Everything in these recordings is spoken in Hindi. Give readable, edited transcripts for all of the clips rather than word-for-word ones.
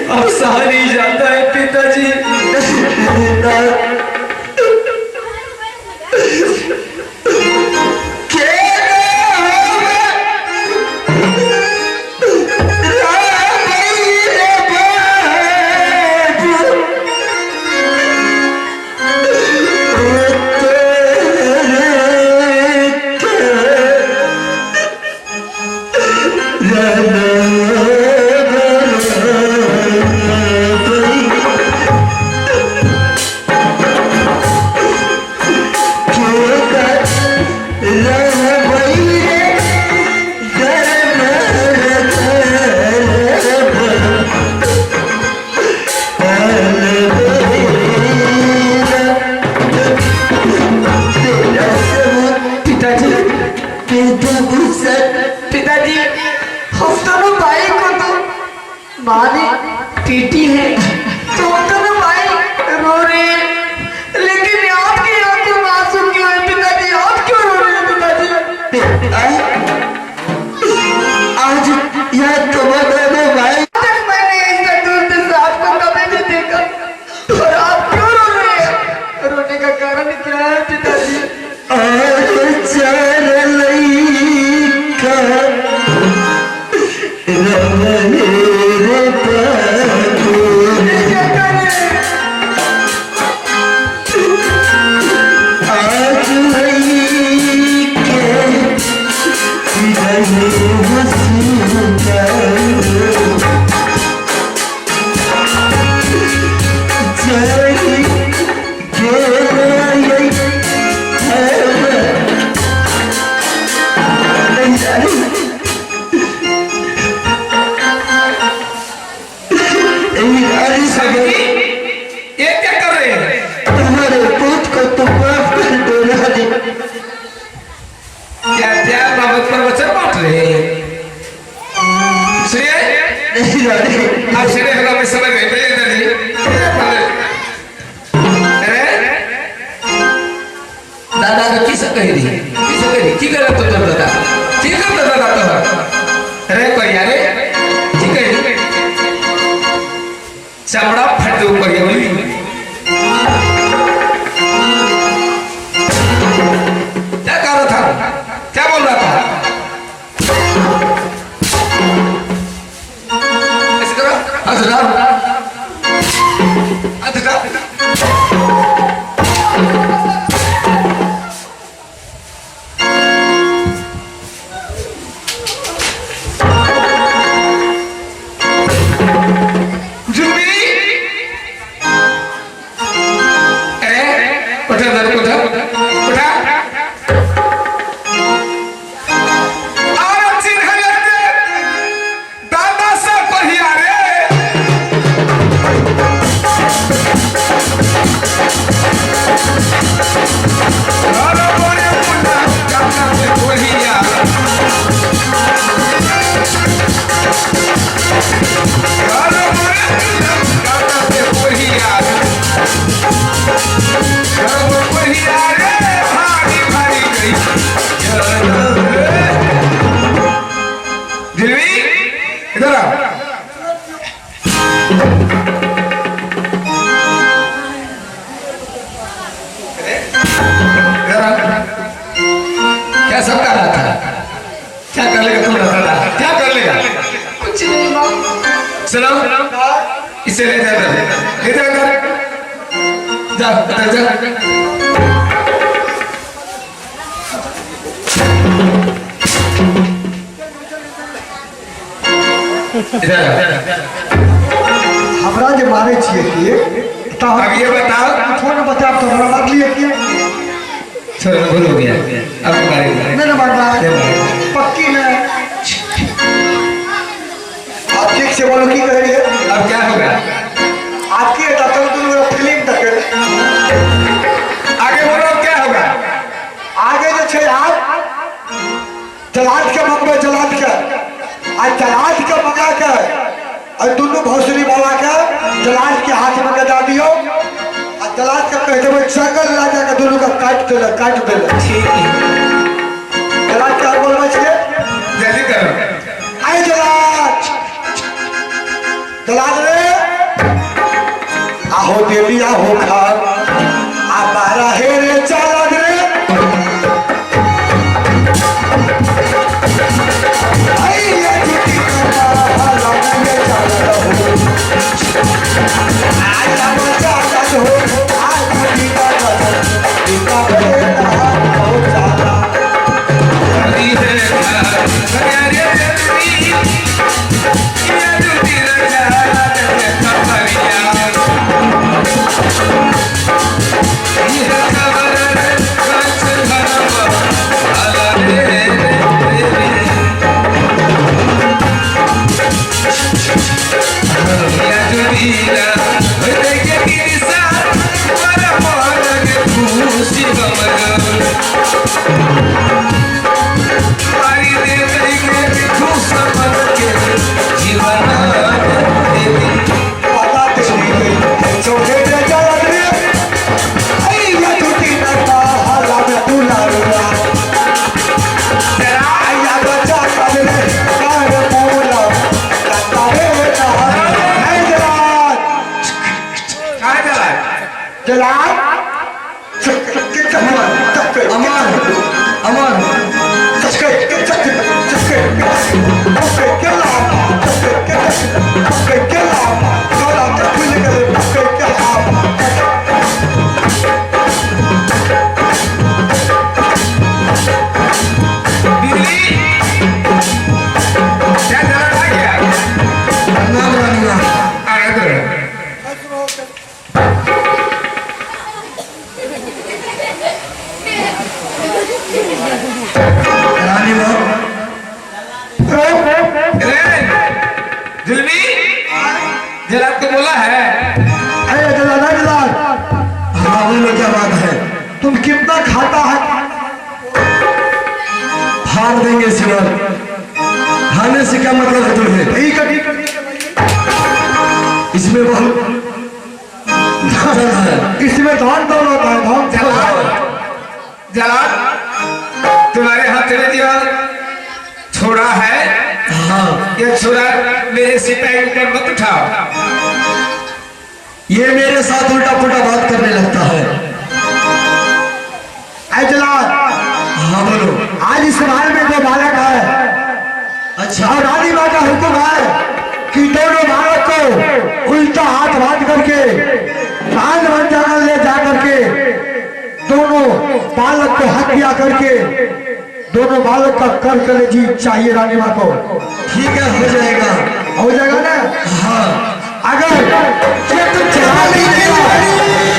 अब सहा नहीं जाता है पिताजी। टीटी है तो भाई रो रहे हैं, लेकिन आपकी आंखों में आंसू क्यों है पिताजी? आप क्यों रो रहे हैं पिताजी? आज यह तुम्हारे भाई मैंने इस दूर से आपको कभी नहीं देखा और आप क्यों रो रहे हैं? रोने का कारण क्या है पिताजी? चमड़ा फट ऊपर क्या कर रहा था? क्या बोल रहा था? उठा जरा उठा और चिन्ह लेते दादा से पहिया रे और बोले मुन्ना दादा से पहिया इधर आओ क्या सब कर रहा था क्या कर लेगा तुम क्या कर लेगा कुछ नहीं बाबू सुनो इसे ले जा हमरा जे मारे छिए कि तो अब ये बताओ फोन बता तो हमरा मार लिए कि चलो भूल हो गया अब मारेंगे नहीं मारना पक्की में आप ठीक से बोलो की कह रही है अब क्या होगा आपकी फिल्म तक आगे बोलो क्या होगा आगे जो छे आप जलाद के मंगबे जलाद के आ जलाद के मंगा के और दोनों भौसली वाला के जलाद के हाथ में दे दियो आ जलाद के कह देबे चकल राजा के दोनों का काट दे ठीक है जलाद के बोलबे छे जल्दी करो आए जलाद रे आहो देवी आहो खान आ बारा हे रे जलाद रे जलाद को बोला है अरे जलाद हाँ बोलो क्या बात है तुम कितना खाता है फाड़ देंगे सिवर खाने से क्या मतलब है तुम्हें ठीक है इसमें बहुत इसमें धन दौलत है धन जलाद तुम्हारे हाथ में दिया छोड़ा है हाँ ये छोड़ा मेरे सिपाही ऊपर मत उठाओ ये मेरे साथ उल्टा पुल्टा बात करने लगता है जलाद हाँ बोलो आज इस महल में दो बालक है अच्छा और रानी माँ का हुक्म है कि दोनों बालक को उल्टा हाथ बांध करके बांध बन जाकर ले जा करके दोनों बालक को हत्या करके दोनों बालक का कर कलेजी चाहिए रानी माँ को ठीक है हो जाएगा ना हाँ अगर ये तुम चला नहीं देगा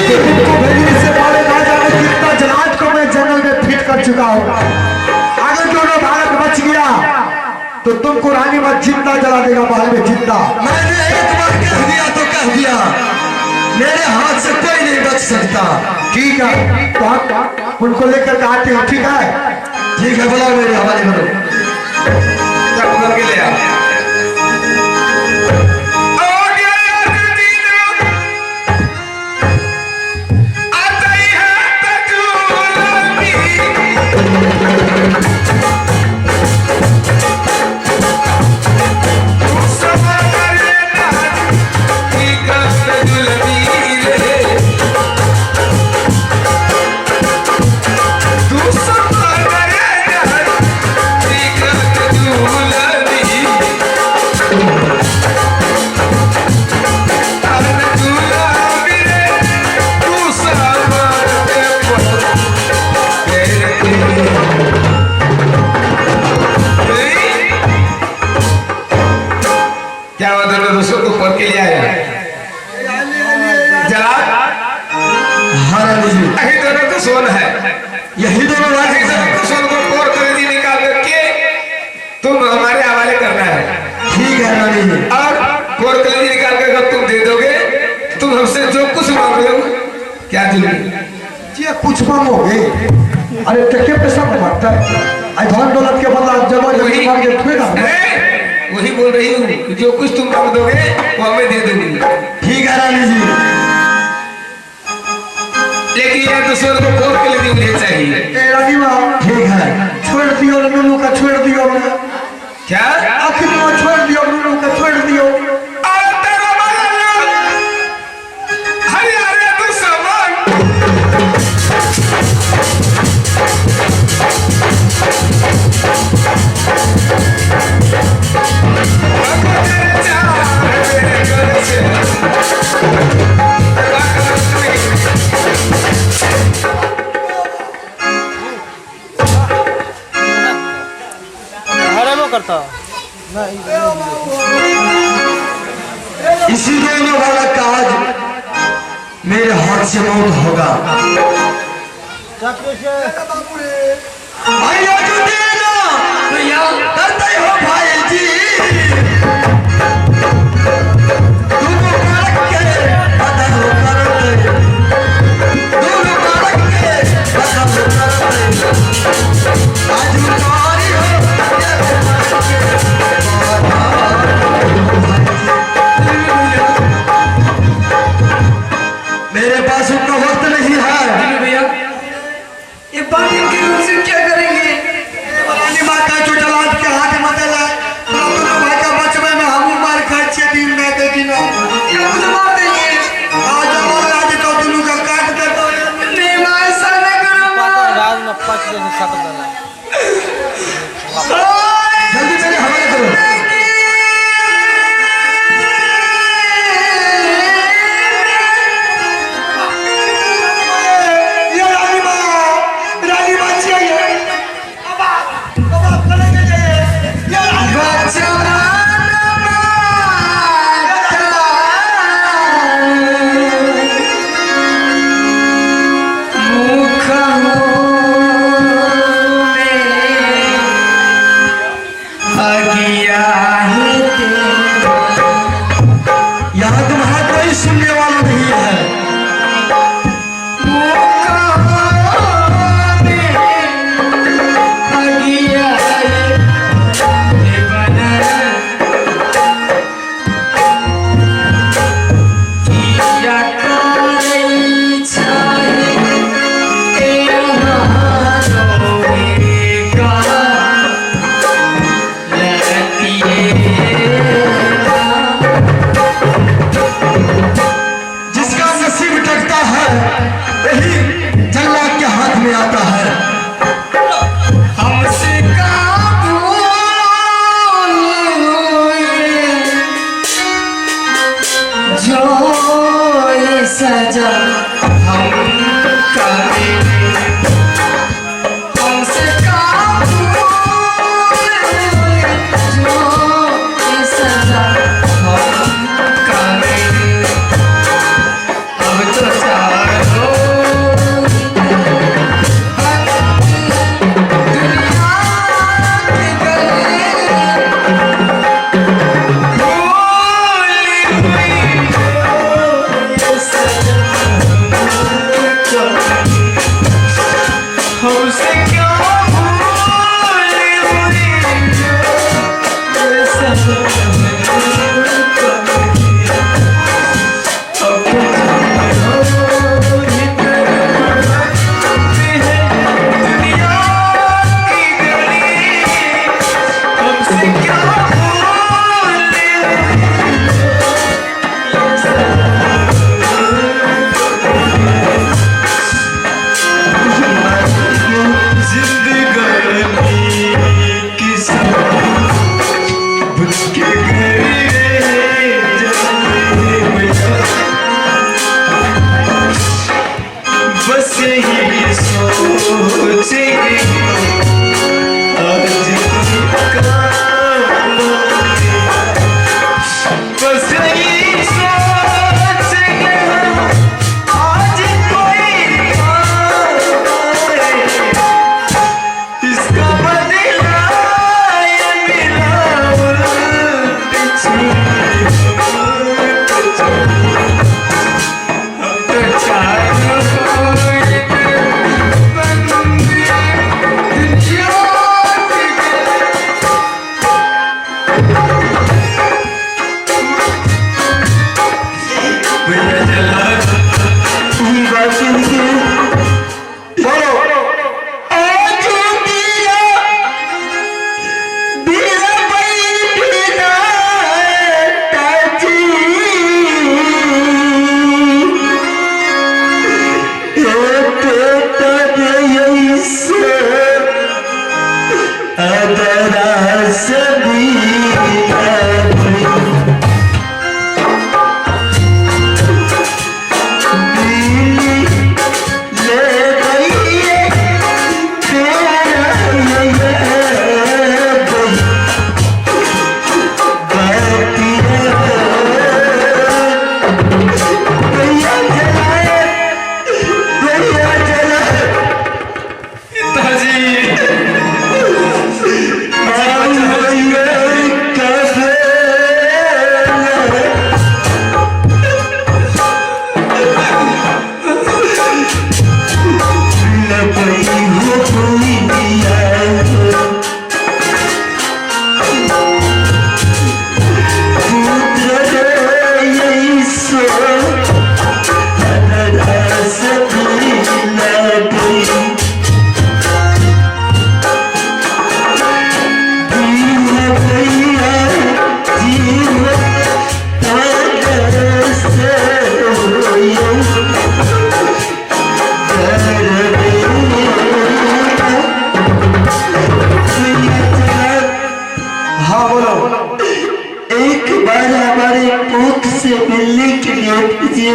तो तुमको भेजने से पहले कहा जाना तुमको रानी माँ जिंदा जला देगा महल में जिंदा। मैंने एक बार कह दिया तो कह दिया, मेरे हाथ से कोई नहीं बच सकता। ठीक है, तो हम उनको लेकर के आते हैं, ठीक है? ठीक है, बुलाओ मेरे हवाले करो। जा पकड़ के ले आ। आ गया याद दिन, आता ही है तजुलमी। तू सवारे नाज की का तजुलमी रे। तू सवारे नाज की का तजुलमी। तजुलमी रे, तू सवारे क्या बात है, दोस्तों को पढ़ के ले आया जरा। हाँ रानी जी, यही दोनों तो सोन है, यही दोनों यही राजी दोनों हैं। तो सोन को कोर कर दी निकाल करके तुम हमारे हवाले करना है। ठीक है रानी जी। और कोर कर दी निकाल कर अगर तुम दे दोगे, तुम हमसे जो कुछ मांग रहे हो क्या दिलोगे? ये कुछ मांगोगे? अरे टके पे सब मांगता है। आई धन दौलत के बदला जबरदस्ती मांग के थोड़ी ना। अरे, वही बोल रही हूँ, जो कुछ तुम मांग दोगे वो हमें दे दोगे। ठीक है रानी जी। लेकिन यह तो सोन को कोर के लिए मुझे चाहिए। ए रानी माँ, ठीक है, छोड़ दियो नूनू का, छोड़ दियो ना। क्या? आखिर में छोड़ दियो नूनू का, छोड़ दियो। और तेरा वाला हरियाणा तो सामान करता इसी दोनों वाला काज मेरे हाथ से मौत होगा। भाई जो देना भैया करते हो भाई जी। दोनों कारक के बदल करते, दोनों कारक के बदल करते। आज उतारी हो मेरे पास उतना वक्त नहीं है भैया। ये पानी के उनसे क्या करेंगे? रानी माँ का जो जलाद के हाथ में दला दोनों भाई का बचपन में हम मार खाए छे दिन में देखी ना। ये मुझे मार देंगे। आज और आज तो दोनों का काट दे तो नहीं माँ, ऐसा न करो माँ। राज में 5 दिन साथ जल्दी मेरे हवाले करो। ये रानी माँ चाहिए।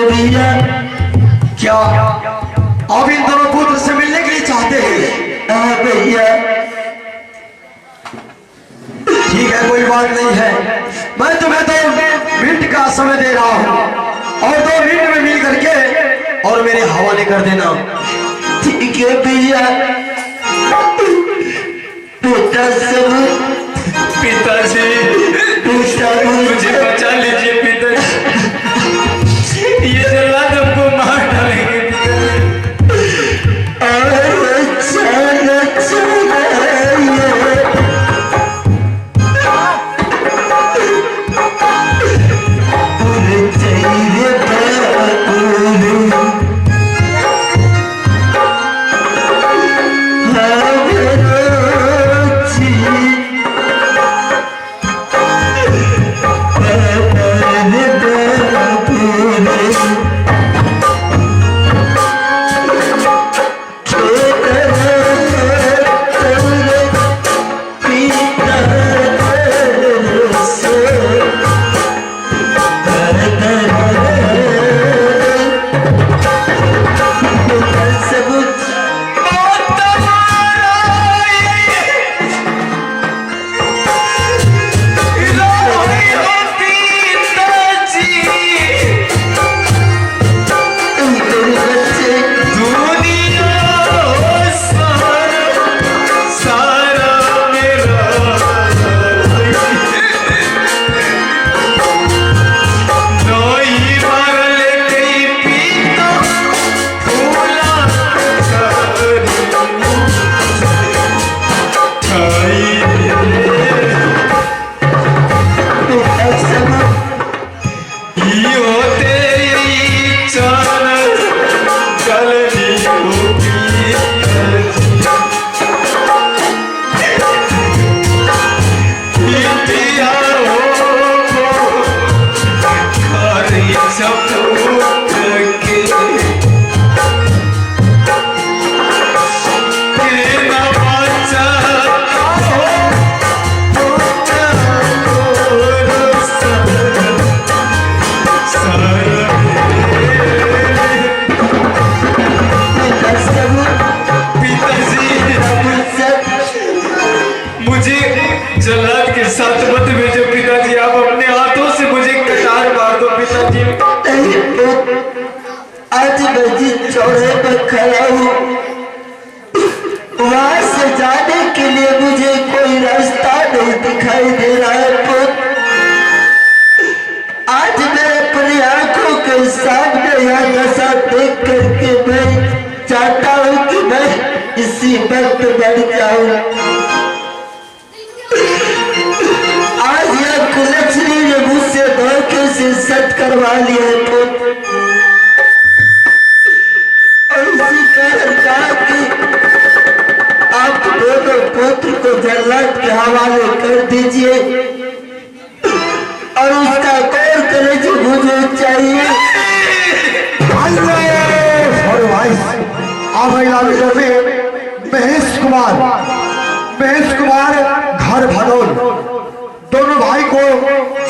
भैया क्या आप इन दोनों पुत्र से मिलने के लिए चाहते हैं? हाँ भैया। ठीक है, कोई बात नहीं है। मैं तुम्हें 2 मिनट का समय दे रहा हूँ और 2 मिनट में मिल करके और मेरे हवाले कर देना। ठीक है भैया। बेटा सब पिताजी मुझे बचा लीजिए पिताजी, ये जल्लाद हमको मार डालेंगे जल्लाद के साथ मत भेजो पिताजी, आप अपने हाथों से मुझे कटार मार दो पिताजी। आज मैं जिस चौड़े पर खड़ा हूँ वहां से जाने के लिए मुझे कोई रास्ता नहीं दिखाई दे रहा है पुत्र। आज मैं अपनी आंखों के सामने यह दशा देख करके मैं चाहता हूँ कि मैं इसी वक्त मर जाऊं। आज यह कुलच्छनी ने मुझसे धोखे से सच करवा लिया है पुत्र। और उसी कारण कहा कि आप दोनों पुत्र को जल्लाद के हवाले कर दीजिए और उसका गौर करें जो मुझे चाहिए। महेश कुमार घर भदौल दोनों भाई को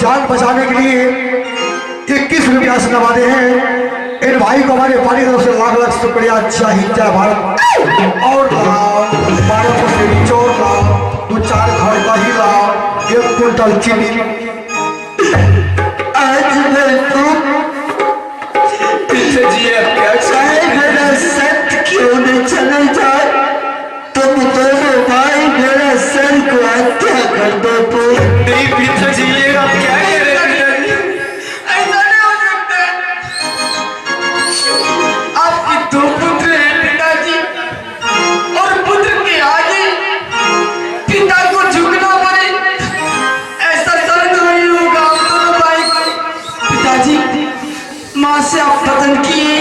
जान बचाने के लिए 21 रुपया से नवादे हैं। इन भाई को हमारे पानी तरफ से लाख लाख शुक्रिया। जय जय भारत। और 1200 से चोर ला, 2-4 घर दही ला, 1 क्विंटल चीनी। आज मैं पिताजी आप क्या चाहे मेरा सत्य क्यों न चले जाए, तुम दोनों भाई मेरा सर को हत्या कर दो। नहीं पिताजी, ये आप क्या कह रहे हैं पिताजी? ऐसा नहीं हो सकता। आपके 2 पुत्र हैं पिताजी, और पुत्र के आगे पिता को झुकना पड़े, ऐसा शर्त नहीं होगा आप दोनों भाई को। पिताजी, माँ से आप पतन किए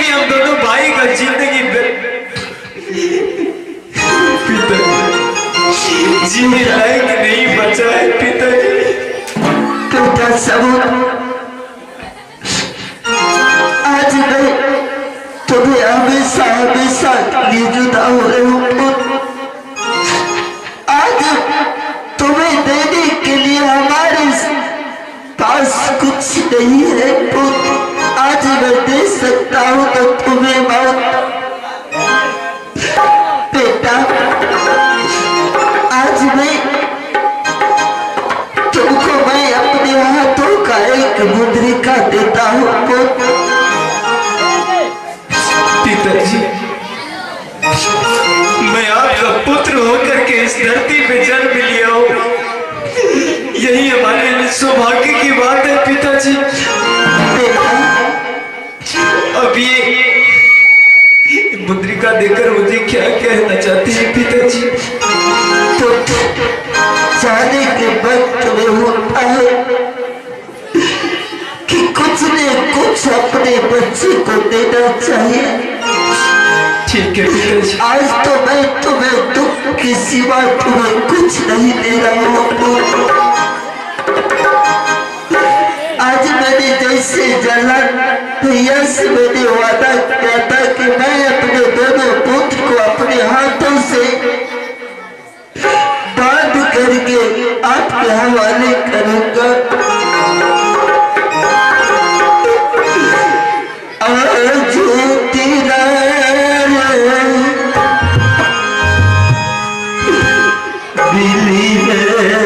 ही हम दोनों भाई का जिंदगी जीने लायक नहीं बचा है पिताजी। बेटा सबूत, आज मैं तुम्हें हमेशा हमेशा लिए जुदा हो रहे हूँ। आज तुम्हें देने के लिए हमारे पास कुछ नहीं है पुत्र। आज मैं दे सकता हूँ तो तुम्हें मौत। बेटा आज मैं तुमको मैं अपने हाथों का एक मुद्रिका देता हूँ पुत्र। पिताजी, मैं आपका पुत्र होकर के इस धरती पे जन्म लिया हूँ, यही हमारे लिए सौभाग्य की बात है पिताजी। अब ये मुद्रिका देकर मुझे क्या कहना चाहती है पिताजी? तो जाने के वक्त में होता है कि कुछ ने कुछ अपने बच्चे को देना चाहिए। ठीक है पिताजी। आज तो मैं तुम्हें दुख की सिवा तुम्हें कुछ नहीं दे रहा हूँ। आज मैंने जैसे जलन भैया से मैंने वादा किया था कि मैं अपने दोनों पुत्र को अपने हाथों से बांध करके आपके हवाले करूंगा। आज तेरा बिली मेरे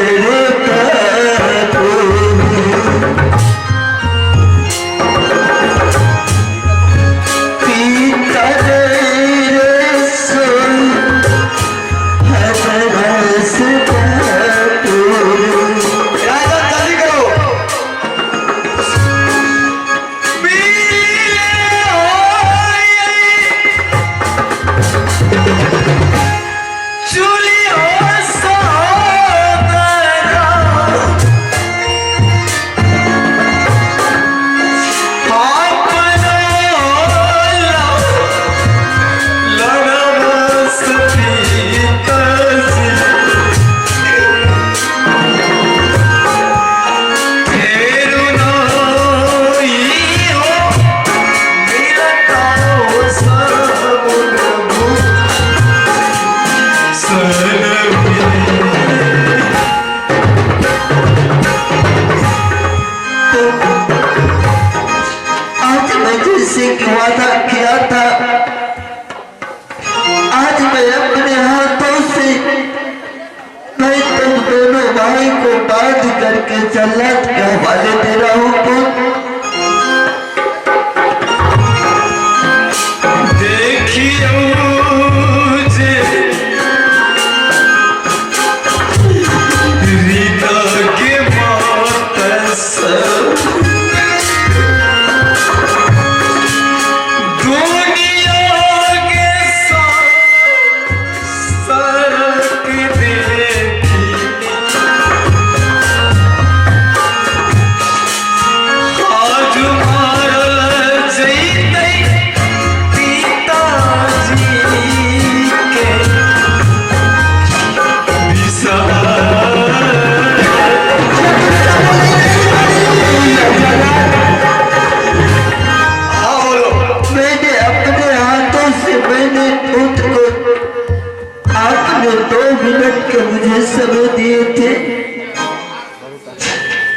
वादा किया था, आज मैं अपने हाथों से मैं तुम दोनों भाई को बांध करके जन्नत के हवाले दे रहा हूँ। देखियो रीता के मुझे समय दिए थे,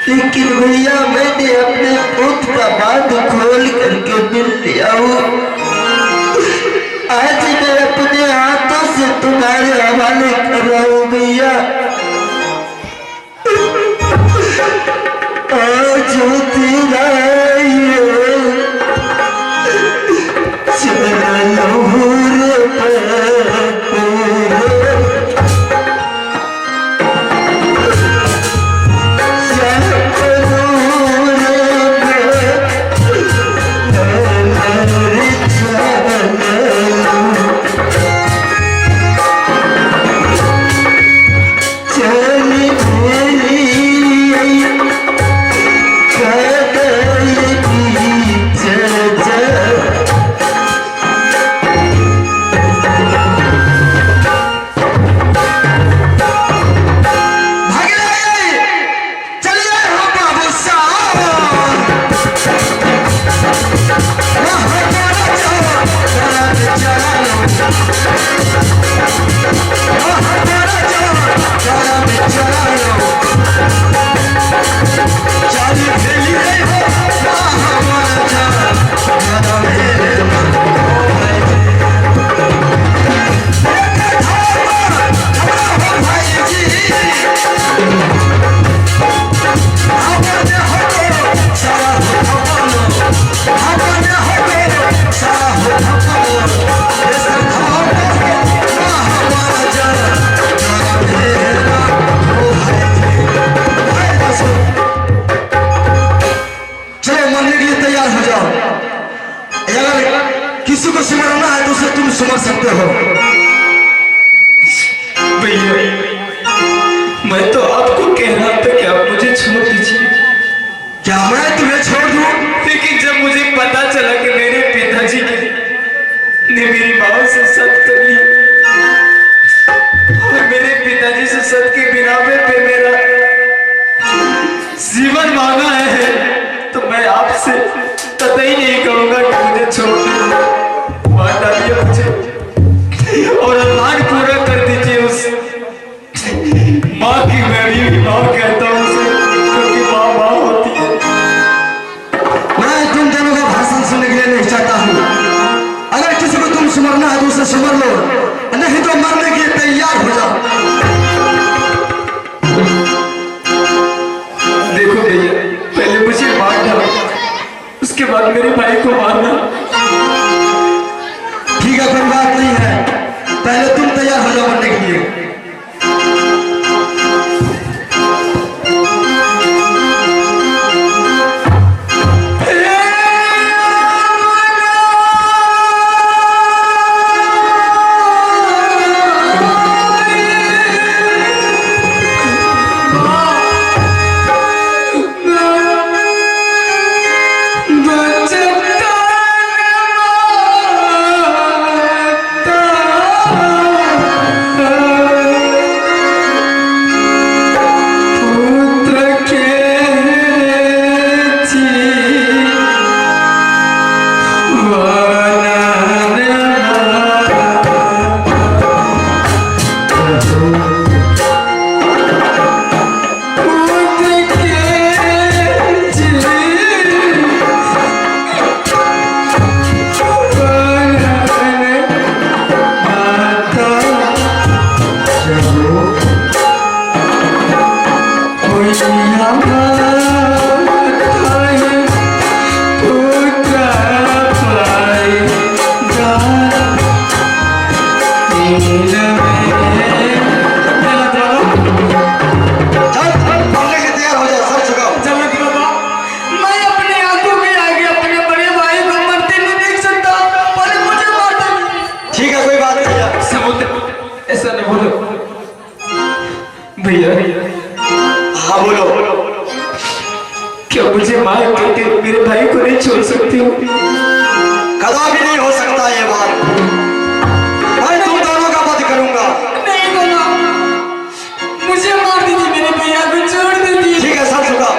लेकिन भैया मैंने अपने पुत्र का बांध खोल करके मिल लिया हूँ। आज मैं अपने हाथों से तुम्हारे हवाले कर रहा हूँ भैया। आज तेरा छोड़ दीजिए, मार डालिए मुझे और अरमान पूरा कर दीजिए उस माँ की। मैं भी माँ कहता हूँ उसे, क्योंकि माँ माँ होती है। मैं तुम दोनों का भाषण सुनने के लिए नहीं चाहता हूँ। अगर किसी को तुम सुमरना है तो उसे सुमर लो, नहीं तो मरने के लिए तैयार हो जाओ। देखो भैया, पहले मुझे मार डालो, उसके बाद मेरे भाई को मारना। ठीक है, कोई बात नहीं है, पहले तुम तैयार हो जाओ मरने के लिए। भैया, हाँ बोलो, क्या मुझे मार करके मेरे भाई को नहीं छोड़ सकती हो? कदापि नहीं हो सकता ये बात। मैं तुम दोनों का वध करूंगा। नहीं बोला, मुझे मार दीजिए, मेरे भैया को छोड़ दीजिए। ठीक है, सर झुकाओ।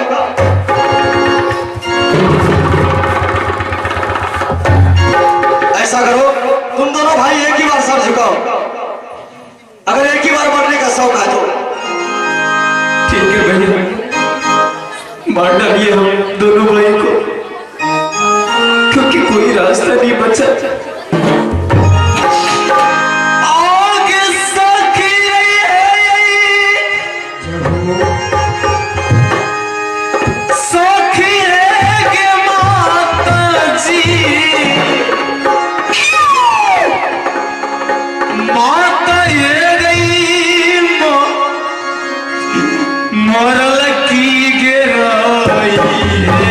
ऐसा करो, तुम दोनों भाई एक ही बार सर झुकाओ। अगर एक ही बार मरने का शौक है तो ठीक है भैया, मार डालिए हम दोनों भाई को, क्योंकि कोई रास्ता नहीं बचा। आगे सखी सखी है के माता जी, माता ये गई मरल की गिराई है।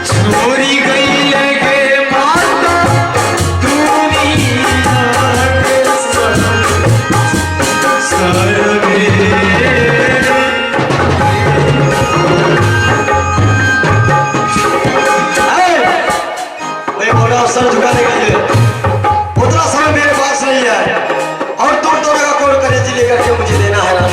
छोरी गई लगे माता दुनिया के सर मैं बोला सर झुकाने के लिए उतना समय मेरे पास नहीं है, और तुम दोनों का कॉल करेजी लेकर के मुझे देना है ना।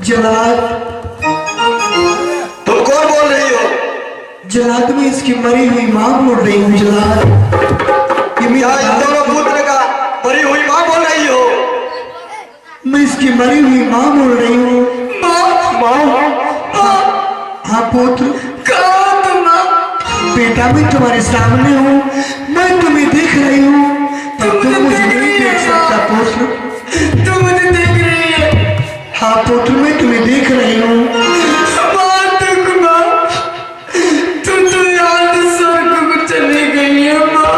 जनाब, तुम कौन बोल रही हो? जनाब मैं इसकी मरी हुई माँ बोल रही हूँ। जनाब, क्या इन दोनों पुत्र का मरी हुई माँ बोल रही हो? मैं इसकी मरी हुई माँ बोल रही हूँ। माँ, हाँ पुत्र। कहाँ तुम माँ? बेटा मैं तुम्हारे सामने हूँ, मैं तुम्हें देख रही हूँ, पर तुम मुझे नहीं देख सकता पुत्र। तुम मुझे देख रही है? हाँ पुत्र, मैं तुम्हें देख रही हूँ। तुम तो याद स्वर्ग को चली गई है माँ।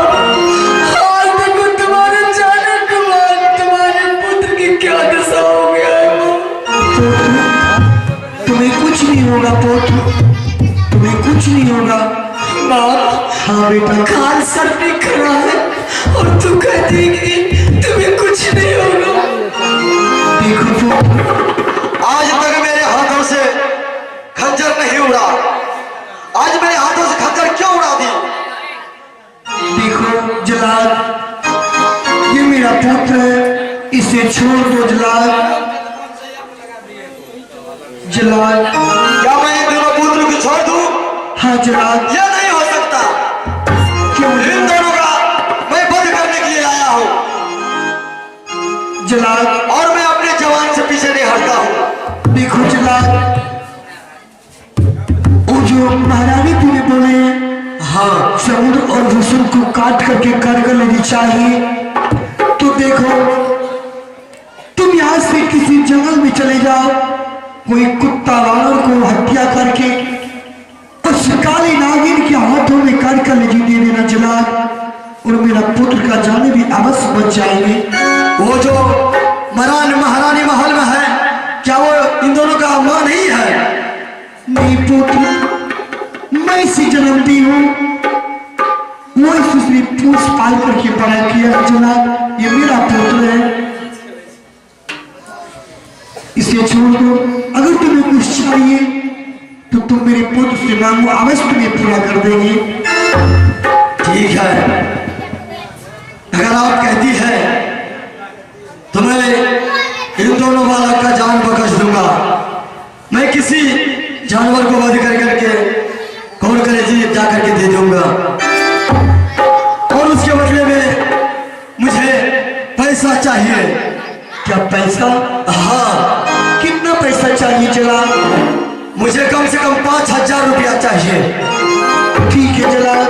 आज देखो तुम्हारे जाने के बाद तुम्हारे पुत्र की क्या दशा हो गया है माँ। पुत्र, तुम्हें कुछ नहीं होगा पुत्र, तुम्हें कुछ नहीं होगा माँ। हाँ बेटा, खान सर पे खड़ा है और तू कहती कि तुम्हें कुछ नहीं होगा। देखो पुत्र, आज तक मेरे हाथों से खंजर नहीं इसे छोड़ दो जलाल। जलाल, क्या मैं इन दोनों पुत्र को छोड़ दूं? हाँ जलाल। यह नहीं हो सकता। क्यों? इन दोनों का मैं वध करने के लिए आया हूं जलाल, और मैं अपने जवान से पीछे नहीं हटता हूं। देखो जलाल, वो जो महारानी तुम्हें बोले हाँ समुद्र और भूषण को काट करके करकर लेनी चाहिए, तो देखो तुम यहाँ से किसी जंगल में चले जाओ, कोई कुत्ता वानर को हत्या करके उस काली नागिन के हाथों में काट कर ले दे देना जलाल, और मेरा पुत्र का जाने भी अवश्य बच जाएंगे। वो जो मरान महारानी महल में है, क्या वो इन दोनों का मां नहीं है? नहीं पुत्र, मैं इसे जन्म दी हूँ, वो इसने पूछ पाल करके बड़ा किया जनाब, ये मेरा पुत्र है। इसे छोड़ दो, अगर तुम्हें कुछ चाहिए तो तुम मेरे पुत्र से मांगो, अवश्य तुम्हें पूरा कर देंगे। ठीक है, अगर आप कहती है तो मैं इन दोनों बालक का जान बख्श दूंगा। मैं किसी जानवर को वध कर करके कौन कलेजी जा करके दे दूंगा, और उसके बदले में मुझे पैसा चाहिए। क्या पैसा? हाँ, कितना पैसा चाहिए जलाल? मुझे कम से कम 5,000 रुपया चाहिए। ठीक है जलाल,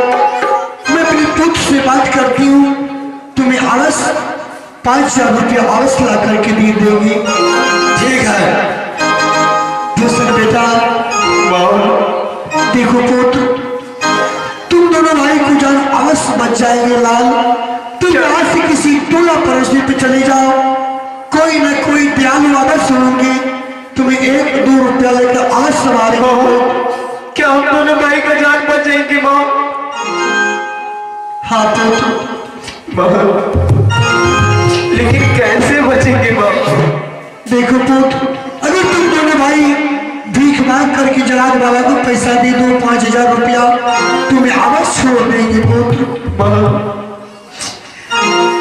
मैं अपने पुत्र से बात करती हूँ, तुम्हें अवश्य 5,000 रुपया अवश्य ला करके दे देंगे। ठीक है। भूषण बेटा, देखो पुत्र, तुम दोनों भाई को जान अवश्य बच जाएंगे लाल। तुम यहाँ से किसी टोला पड़ोसी पे चले जाओ, कोई न कोई दयालु अवश्य होंगे, तुम्हें 1-2 रुपया लेकर अवश्य हमारे क्या हम दोनों भाई का जान बचेंगे माँ? हाँ पुत्र, लेकिन कैसे बचेंगे माँ? देखो पुत्र, अगर तुम दोनों भाई भीख मांग करके जलाल बाबा को पैसा दे दो 5,000 रुपया, तुम्हें अवश्य छोड़ देंगे पुत्र।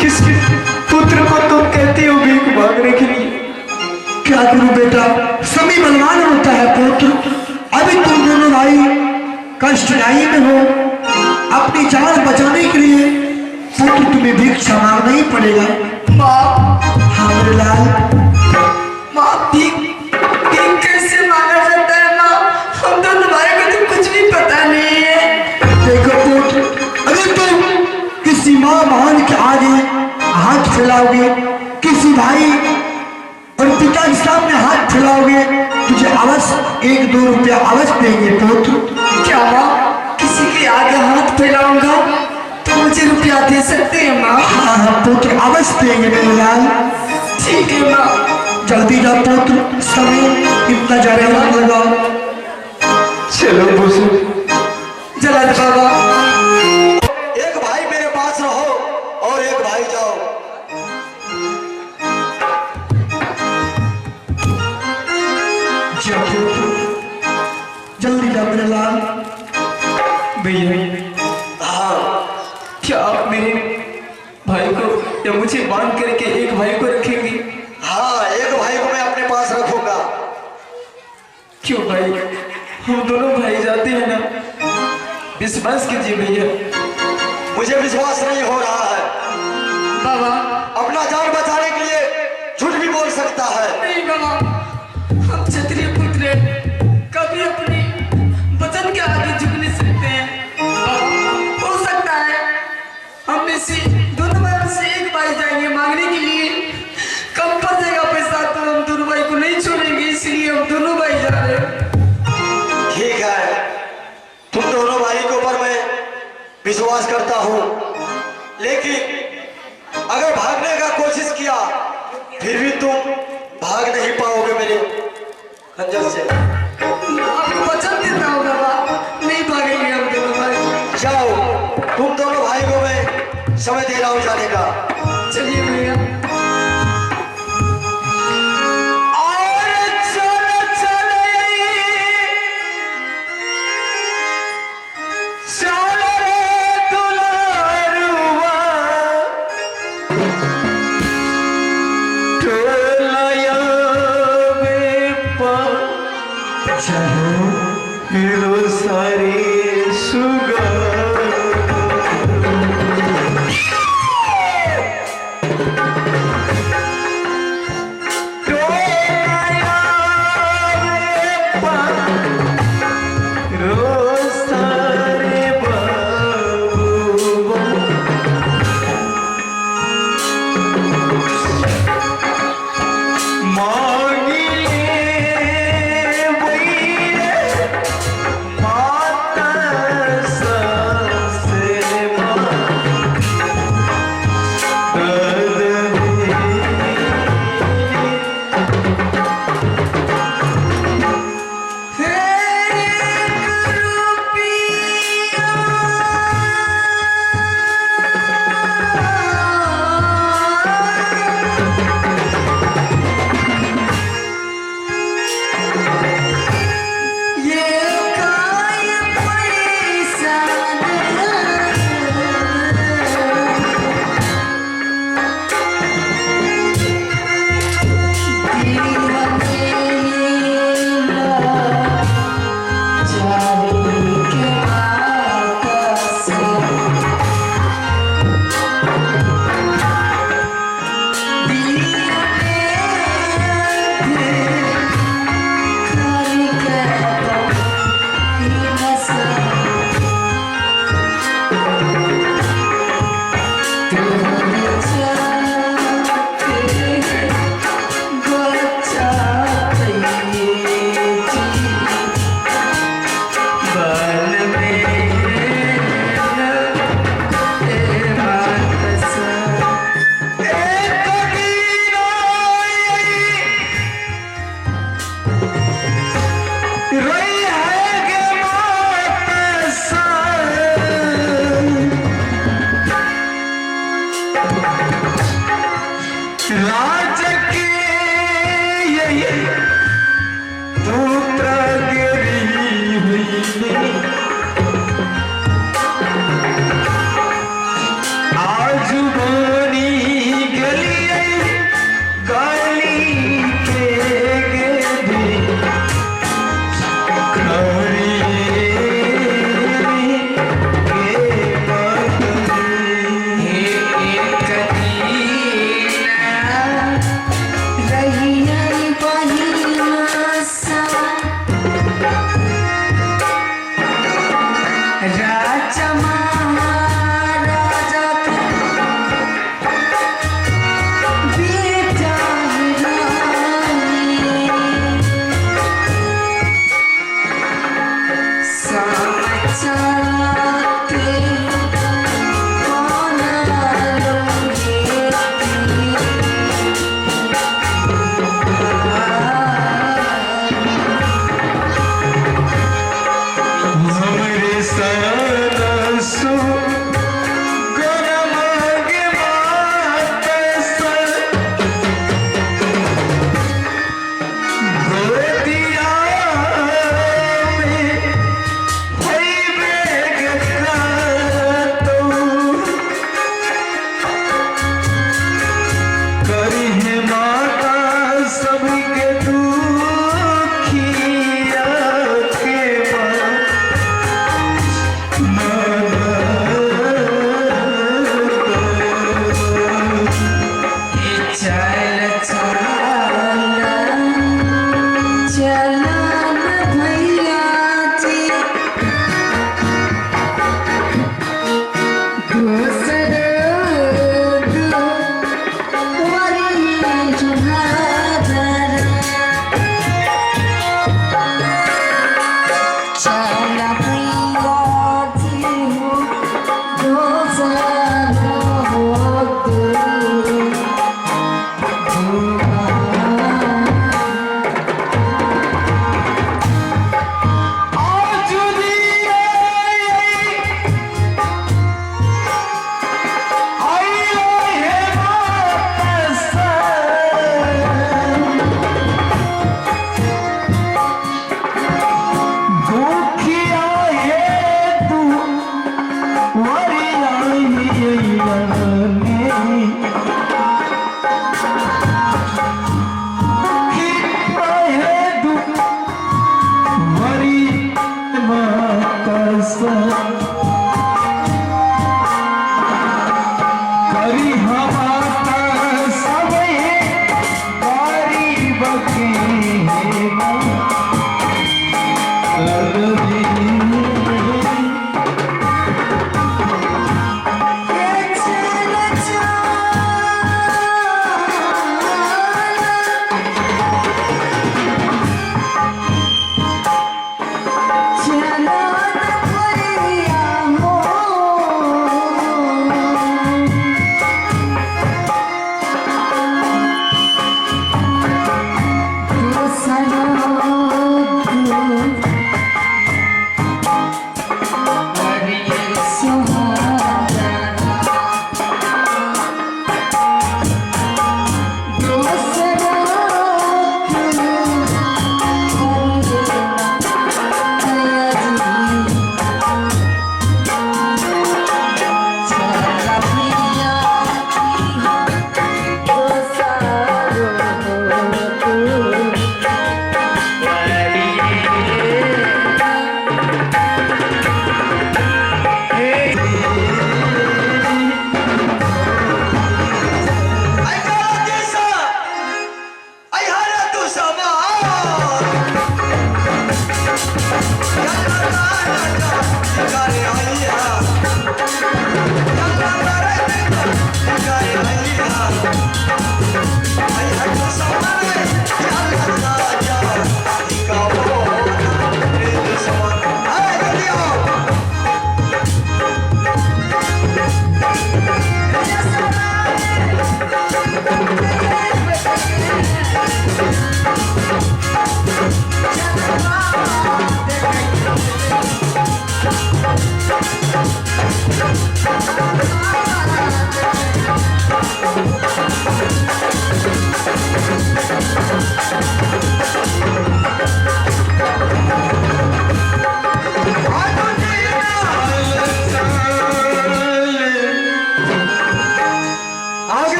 किस पुत्र को तुम कहती हो भीख मांगने के लिए? क्या करूं बेटा, समय बलवान होता है पुत्र। अभी तुम दोनों भाई कष्टदायी में हो, अपनी जान बचाने के लिए पुत्र तुम्हें भिक्षा मांगना ही पड़ेगा। माँ, हाँ मेरे लाल, माँ भीख कैसे मांगा जाता है माँ? हम दोनों भाई को तो कुछ भी पता नहीं है। देखो पुत्र, अगर तुम किसी माँ बहन के आगे हाथ फैलाओगे, किसी भाई और पिता के सामने हाथ फैलाओगे, तुझे अवश्य 1-2 रुपया अवश्य देंगे पुत्र। क्या माँ, किसी के आगे हाथ फैलाऊंगा तो मुझे रुपया दे सकते हैं माँ? हाँ हाँ पुत्र, अवश्य देंगे मेरे लाल। ठीक है माँ। जल्दी जा पुत्र, समय इतना ज्यादा मत लगाओ। चलो भूषण, जलाल बाबा, एक भाई मेरे पास रहो और एक भाई जाओ। जा पुत्र, जल्दी जा मेरे लाल। भैया क्या आप मेरे भाई को या मुझे बांध करके एक भाई को रखेंगे? हाँ, एक भाई को मैं अपने पास रखूंगा। क्यों भाई, हम दोनों भाई जाते हैं ना, विश्वास कीजिए भैया। मुझे विश्वास नहीं हो रहा है। बाबा, अपना जान बचाने के लिए झूठ भी बोल सकता है। नहीं बाबा, हम क्षत्रिय पुत्र हैं, कभी अपनी वचन के आगे झुक नहीं सकते हैं। बाबा, हो सकता है हम में से दोनों भाइयों से एक भाई जाएंगे मांगने के लिए, कम फंसेगा पैसा तो हम दोनों भाई को नहीं छोड़ेंगे, इसलिए हम दोनों भाई जा रहे हैं। ठीक है, तुम दोनों भाई के ऊपर मैं विश्वास करता हूँ, लेकिन अगर भागने का कोशिश किया फिर भी तुम भाग नहीं पाओगे मेरे खंजर से। आपको वचन देता हूँ बाबा, नहीं भागेंगे हम दोनों भाई। जाओ, तुम दोनों भाई को मैं समय दे रहा हूँ जाने का। चलिए भैया। हेलो सारे सुगा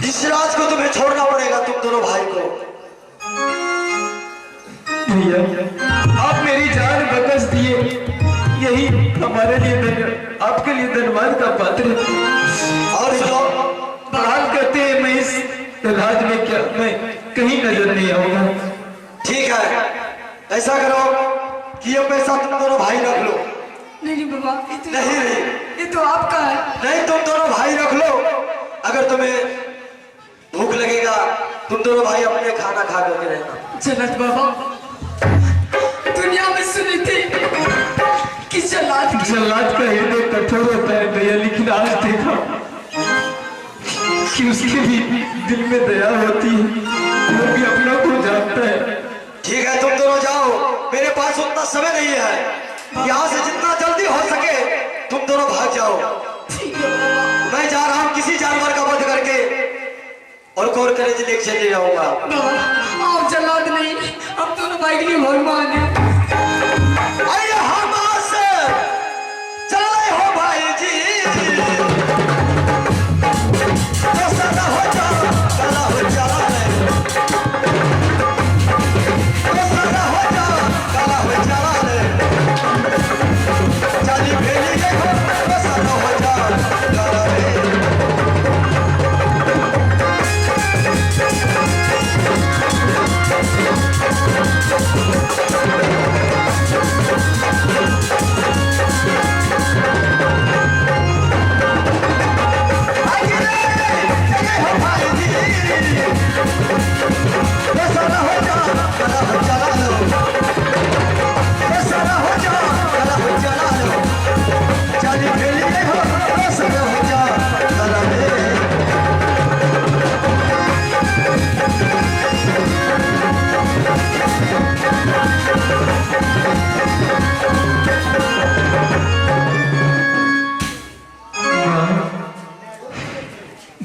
इस राज को तुम्हें छोड़ना पड़ेगा, तुम दोनों भाई को। भैया आप मेरी जान बकस दिए, यही हमारे लिए आपके लिए धन्यवाद का पात्र है। और जो बहाल करते हैं मैं इस राज में क्या मैं कहीं नजर नहीं आऊंगा। ठीक है, ऐसा करो कि ये पैसा तुम दोनों भाई रख लो। नहीं बाबा, नहीं ये तो आपका है। नहीं, तुम दोनों भाई रख लो। अगर तुम्हें भूख लगेगा तुम दोनों भाई अपने खाना खा करके रहना। जन्नत बाबा, दुनिया में सुनी थी कि जल्लाद का हृदय कठोर होता है भैया, लेकिन आज देखा कि उसके भी दिल में दया होती है, वो भी अपना को जानता है। ठीक है, तुम दोनों जाओ, मेरे पास उतना समय नहीं है। यहाँ से जितना जल्दी हो सके तुम दोनों भाग जाओ। मैं जा रहा हूँ किसी जानवर का वध करके और कोर करेज लेके चले जाऊंगा। बाबा आप जल्लाद नहीं, हम दोनों भाई के लिए भगवान है। अरे हम से चले हो भाई जी, तो सदा हो जा, सदा हो जा, तो सदा हो जा, सदा हो जा, चाली भेली देखो, तो सदा हो जा, सदा रे।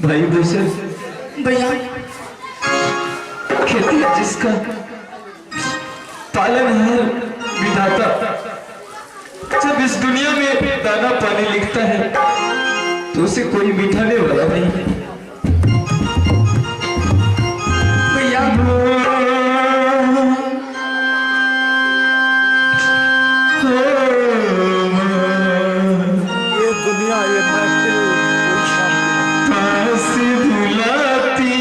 भाई भूषण, भैया खेती है जिसका, पालन है विधाता। जब इस दुनिया में दाना पानी लिखता है तो उसे कोई मिटाने वाला नहीं है। भैया ये दुनिया ये महफिल पास बुलाती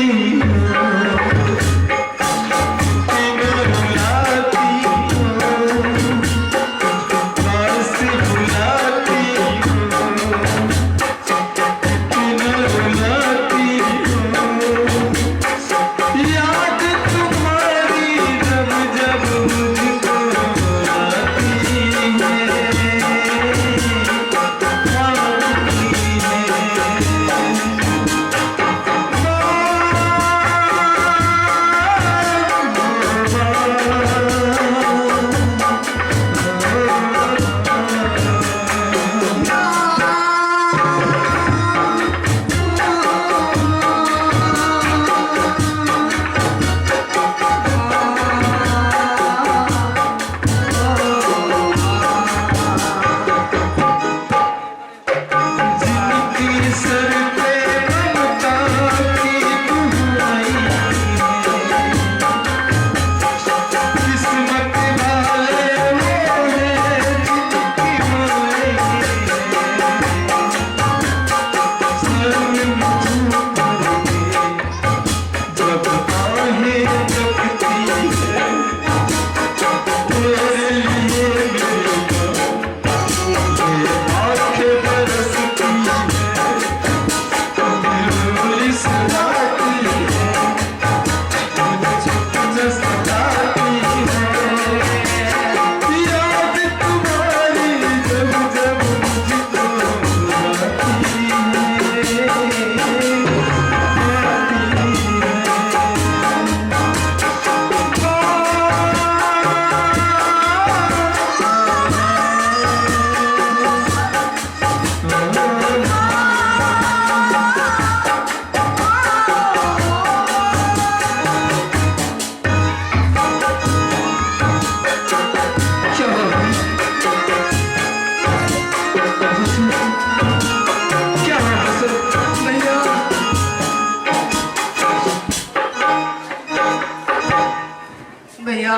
भैया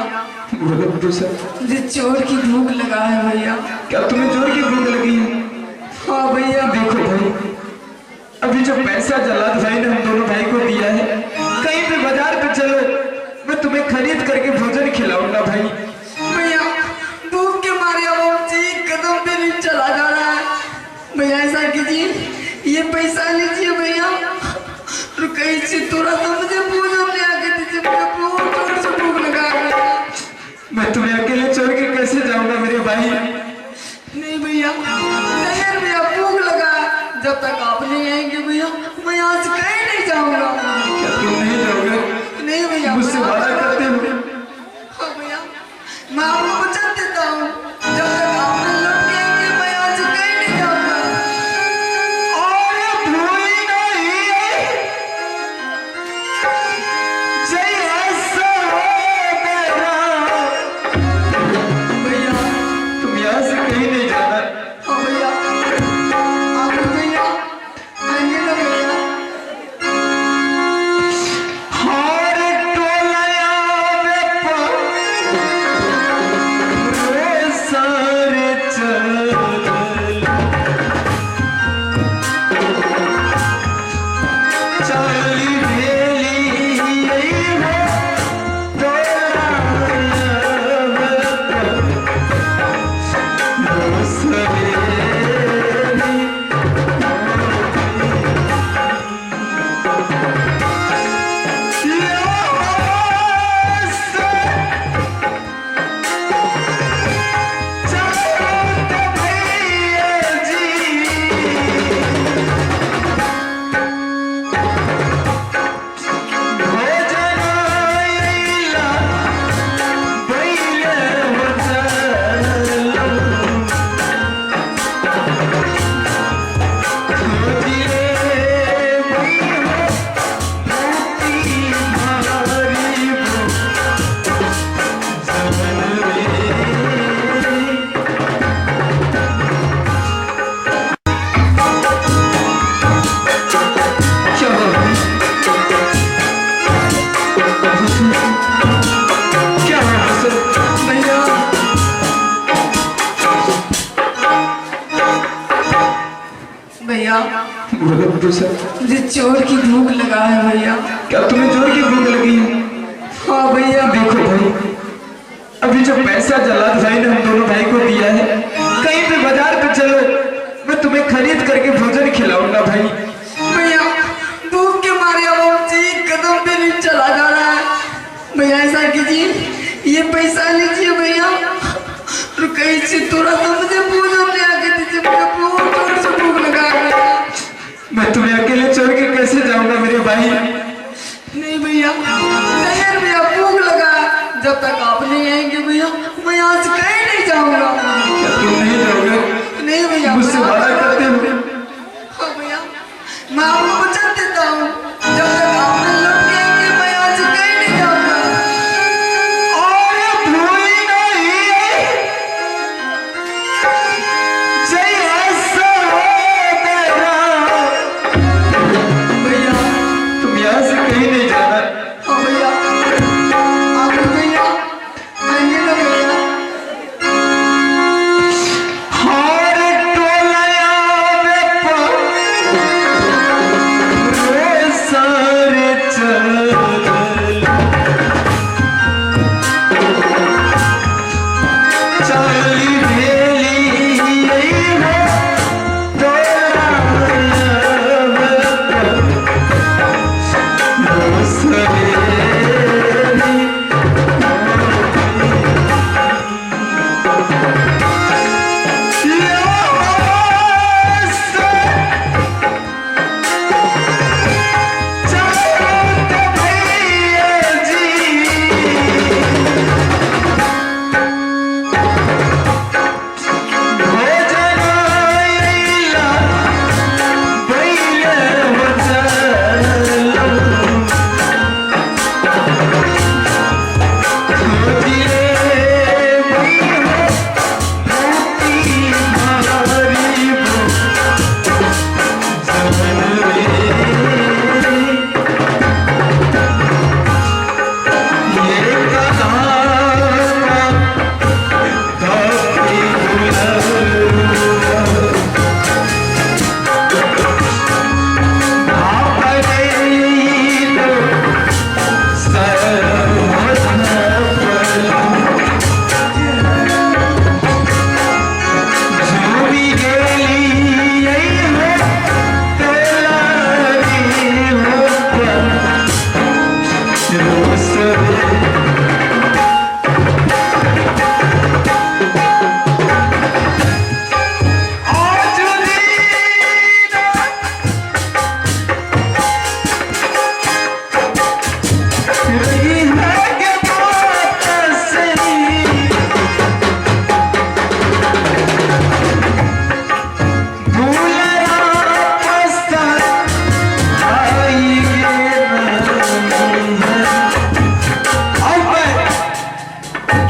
भूषण, मुझे चोर की भूख लगा है भैया। क्या तुम्हें जोर की भूख लगी है? हाँ भैया देखो भाई, अभी जो पैसा जल्लाद भाई ने हम दोनों भाई को दिया है, कहीं पे बाजार पे चलो, मैं तुम्हें खरीद करके भोजन खिलाऊंगा भाई। भैया भूख के मारे अब एक कदम पे नहीं चला जा रहा है। भैया ऐसा कीजिए, ये पैसा लीजिए भैया और कहीं से थोड़ा सा मुझे भोजन ले आके दीजिए। मुझे बहुत जोर से भूख लगा है भैया। मैं तुम्हें अकेले छोड़ के कैसे जाऊंगा मेरे भाई? नहीं भैया, नहीं भैया भूख लगा है। जब तक आप नहीं आएंगे भैया मैं यहाँ से कहीं नहीं जाऊंगा। क्या तुम नहीं जाओगे? नहीं भैया, मुझसे वादा करते हो? हाँ भैया, मैं आपको वचन देता हूँ जब तक आप नहीं लौट के आएंगे मैं यहाँ से कहीं नहीं जाऊंगा। और भूल नहीं जैसा मेरा, भैया तुम यहाँ से कहीं नहीं जाना। हाँ भैया, आप भैया आएंगे ना भैया? हर टोलया में भैया बोलो प्रसाद, मुझे चोर की भूख लगा है भैया। क्या तुम्हें जोर की भूख लगी है? हाँ भैया। देखो भाई, अभी जो पैसा जल्लाद भाई ने हम दोनों भाई को दिया है, कहीं पे बाजार पे चलो, मैं तुम्हें खरीद करके भोजन खिलाऊंगा भाई। भैया भूख के मारे अब जी कदम पे नहीं चला जा रहा है। भैया ऐसा कीजिए, ये पैसा लीजिए भैया और कहीं से थोड़ा सा मुझे भोजन ले आके दीजिए, मुझे बहुत जोर से भूख लगा है भैया। मैं तुम्हें अकेले छोड़ के कैसे जाऊंगा मेरे भाई? नहीं भैया, नहीं भैया, भूख लगा है। जब तक आप नहीं आएंगे भैया मैं यहाँ से कहीं नहीं जाऊंगा। क्या तुम नहीं जाओगे? नहीं भैया, मुझसे वादा करते हो? हाँ भैया, मैं आपको वचन देता हूँ, जब तक आप नहीं लौट के आएंगे मैं यहाँ से कहीं नहीं जाऊंगा। और भूल नहीं जैसा मेरा, भैया तुम यहाँ से कहीं नहीं जाना। हाँ भैया, आप भैया आएंगे ना भैया? हर टोलया में रोज सारे चल, चाली भेली है टोलया में रोज सवेरी।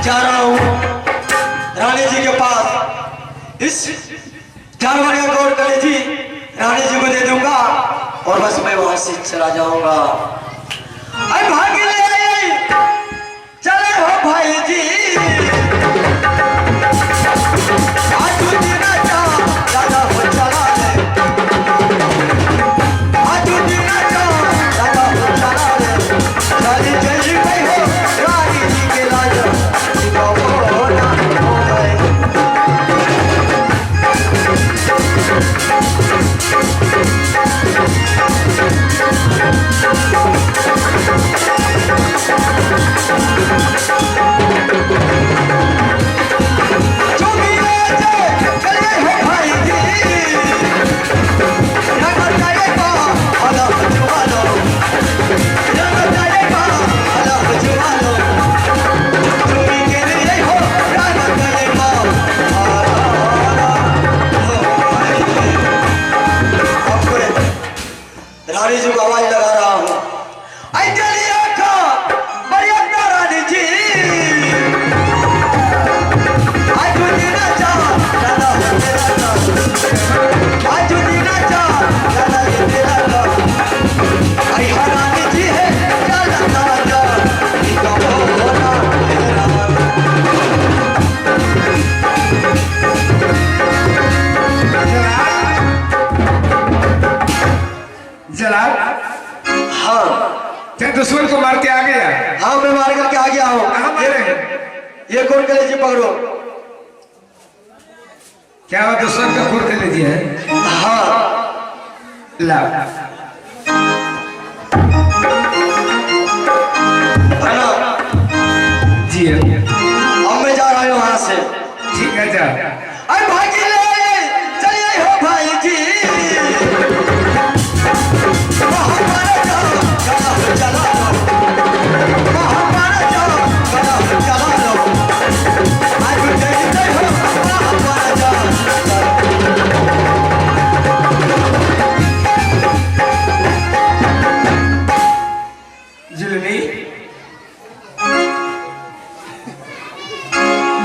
जा रहा हूँ रानी जी के पास। इस जानवर का गोद कलेजी रानी जी को दे दूंगा और बस मैं वहां से चला जाऊंगा। अरे भाग ले चले हो भाई जी, आज दिन राजा राजा हो चला ले, आज दिन राजा राजा हो चला ले, चली चली गई हो रानी जी के राजा। रानी जी को आवाज लगा रहा हूँ, आई चलिए बड़ी अपना रानी जी, आज दीना जा दादा हो तेरा का, आज दीना जा दादा हो तेरा का, आई रानी जी है दादा दादा इनका होना तेरा। हाँ क्या दुश्मन को मार के आ गया? हाँ मैं मार करके आ गया कहाँ हूँ। मारे? ये कौन कलेजी पकड़ो। क्या वो दुश्मन का खून कर लीजिए है? हाँ ला है ना। जी अब मैं जा रहा हूँ यहाँ से। ठीक है जा। अरे भागी ले चलिए हो भाई जी। महामारा जाओ, चला लो। महामारा जाओ, चला लो। आज जय हो, महामारा जाओ। जुलमी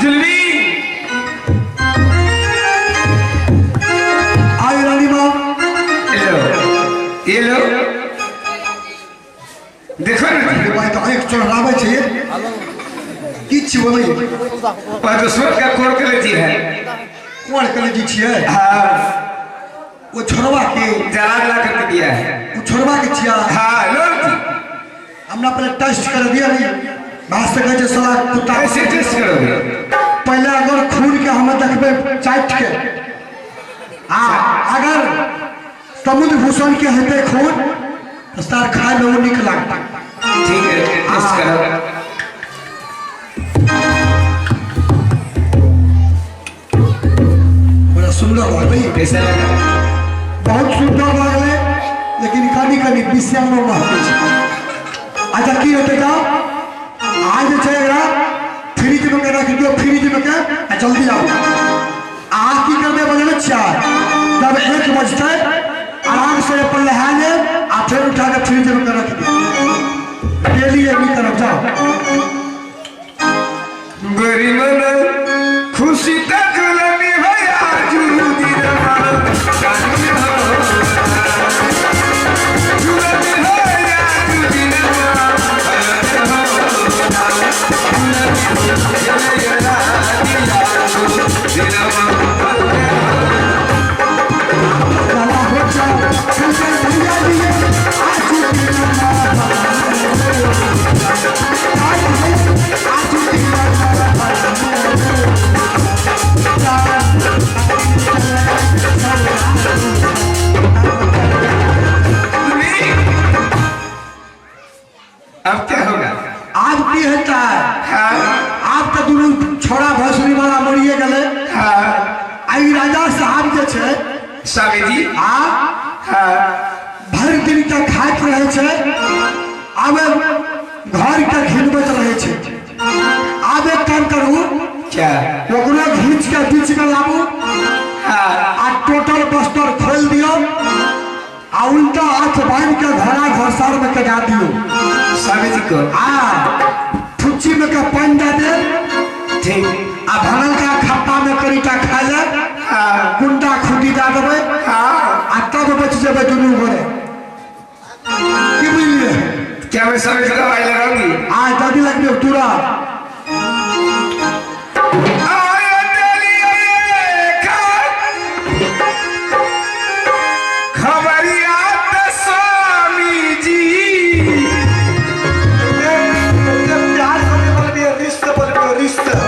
जुलमी आए रानी माँ। ये लो देखो ना ये भाई तो एक चढ़ावे चाहिए। किच बोले वो दुश्मन का खून कर लीजिए है। कौन कलेजी छिए। हाँ वो छोड़वा के जला करके दिया है। वो छोड़वा के छिया। हाँ लो हमने पहले टेस्ट कर दिया नहीं। भाष तक जे साला कुत्ता ऐसे टेस्ट करोगे? पहले अगर खून के हमें देखबे चाट के अगर समुद्र भूषण के हेते खून तो सार खाए में वो निक लगता। ठीक है टेस्ट करो। बड़ा सुंदर बात भाई। कैसा लगा? बहुत सुंदर लगले लेकिन कनी कनी विषय में महत्व। अच्छा की होते का आज चलेगा फ्रिज में के रख दियो। फ्रिज में के जल्दी आओ। आज की करने बजे 4 जब 1 बजते आराम से अपन लहा ले आ फिर उठा के फ्रिज में के रख दियो। डेली ये भी करब जाओ। गरी मन खुशी तक लनी हो आजू दिनमा जानी हो जुलमी हो आजू दिनमा चला हो जाओ फिर से भैया दिए आज अब क्या होगा? आज की होता है। हाँ आप तो दोनों छोड़ा भसुरी वाला मरिए गले। हाँ आई राजा साहब जे छे स्वामी जी आ हाँ भर दिन तक खाइत रहे छे। अब घर के घिनबैत रहे छे। अब एक काम करू क्या? ओकरा घींच के बीच में लाबू हाँ आ टोटल बस्तर खोल दियो आ उल्टा हाथ बांध के घोड़ा घोसार में कटा दियो। स्वामी जी को फुच्ची में का पानी दे दे। ठीक आ भरल का खप्पा में करीटा खा ले। हाँ गुंडा खुटी दे देबे हाँ आ तब बच जेबे दुनू घरे। की बुझलिए? क्या मैं स्वामी जी का भाई लगाऊंगी? आ दादी लगबे तुरा खबरिया स्वामी जी प्यार करने वाले भी रिश्ते बोल रिश्ते।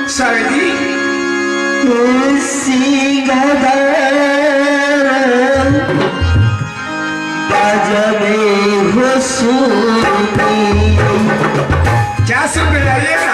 स्वामी क्या सुन के जाइए ना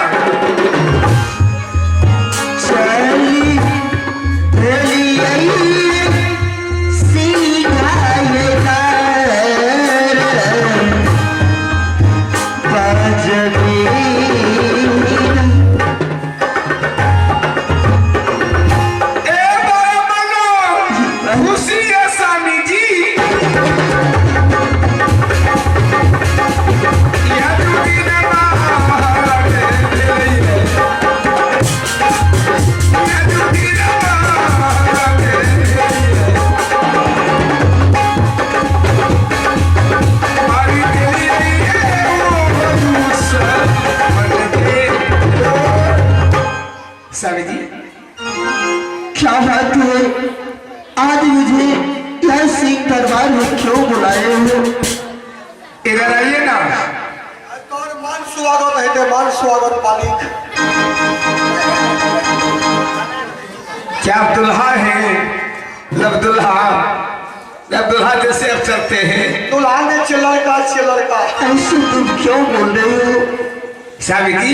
आज मुझे यह सिंह दरबार में क्यों बुलाए हो? इधर आइए ना। और मान स्वागत है ते मान स्वागत मालिक। क्या दुल्हा है? लब दुल्हा जैसे अब चलते हैं। दुल्हा ने से लड़का ऐसे तुम क्यों बोल रहे हो? सावित्री,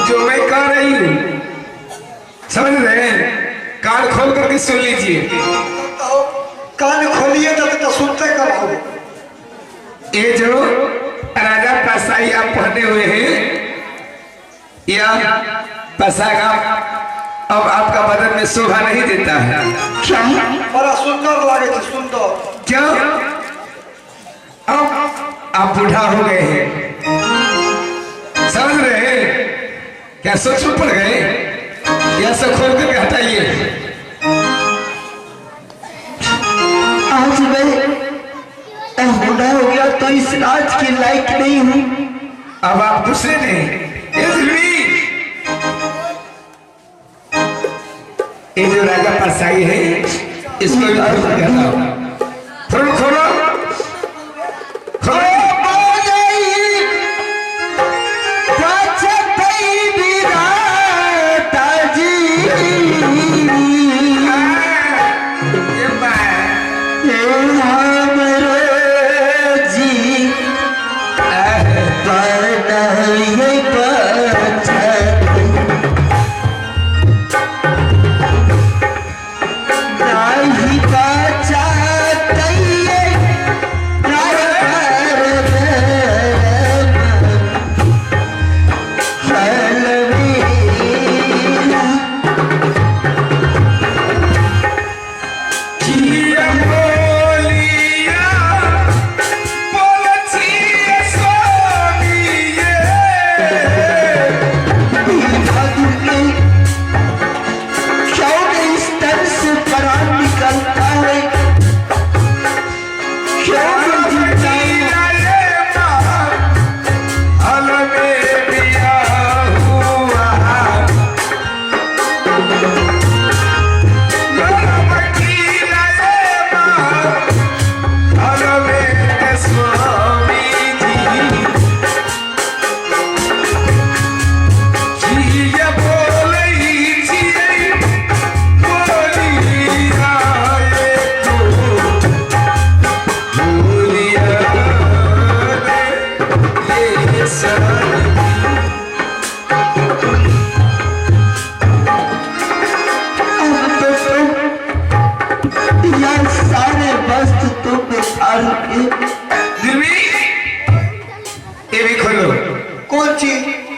जो मैं कह रही हूँ समझ रहे हैं? कान खोल करके सुन लीजिए। कान खोलिए तो सुनते कराओ। ये जो राजा पसाई आप पहने हुए हैं, यह पसागा अब आपका बदन में शोभा नहीं देता है। क्या? बड़ा सुंदर लगे थे, सुंदर। क्यों? अब आप बूढ़ा हो गए हैं, समझ रहे हैं? क्या सोच में पड़ गए? यह सब खोल करके हटाइए। आज मैं बूढ़ा हो गया तो इस राज के लायक नहीं हूँ। अब आप दूसरे नहीं। ये जो राजा परसाई है, इसको भी खोलो खोलो खोलो।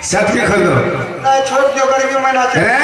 सच के खोलो। नहीं छोड़ दियो, गर्मी में ना चले।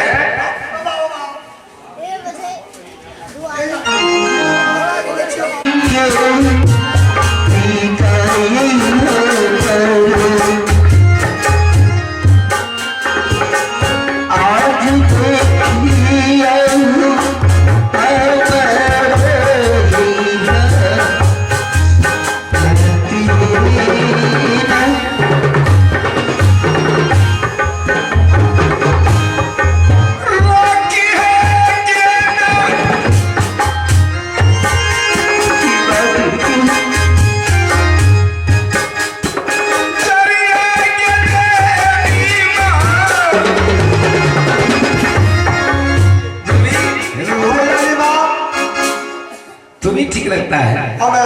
तुम्हें ठीक लगता है? हमें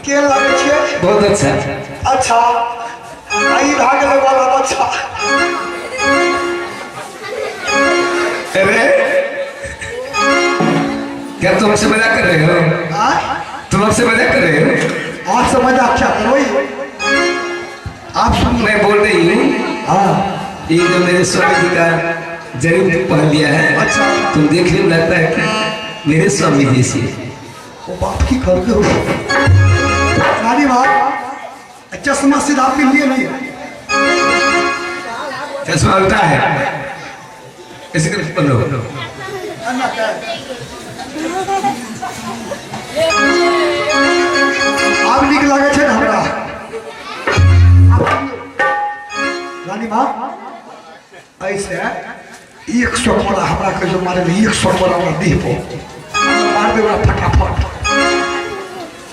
के लगे छे? बहुत अच्छा। अच्छा आई भाग ले वाला बच्चा। अरे क्या तुम हमसे मजाक कर रहे हो? तुम हमसे मजाक कर रहे हो? आप समझ आप क्या करो? आप सुन, मैं बोल रही हूँ। हाँ ये जो मेरे स्वामी जी का जरूर पहन लिया है। अच्छा तुम देखने में लगता है कि मेरे स्वामी जैसी। वो बाप की कर दो सारी बात। चश्मा सीधा पहन लिए नहीं है, चश्मा उल्टा है। ऐसे करके पहनो। आप निक लगे छे हमरा रानी माँ। ऐसे 100 कोड़ा हमरा के जो मारे 100 कोड़ा हमरा देह पर मार दे बड़ा फटाफट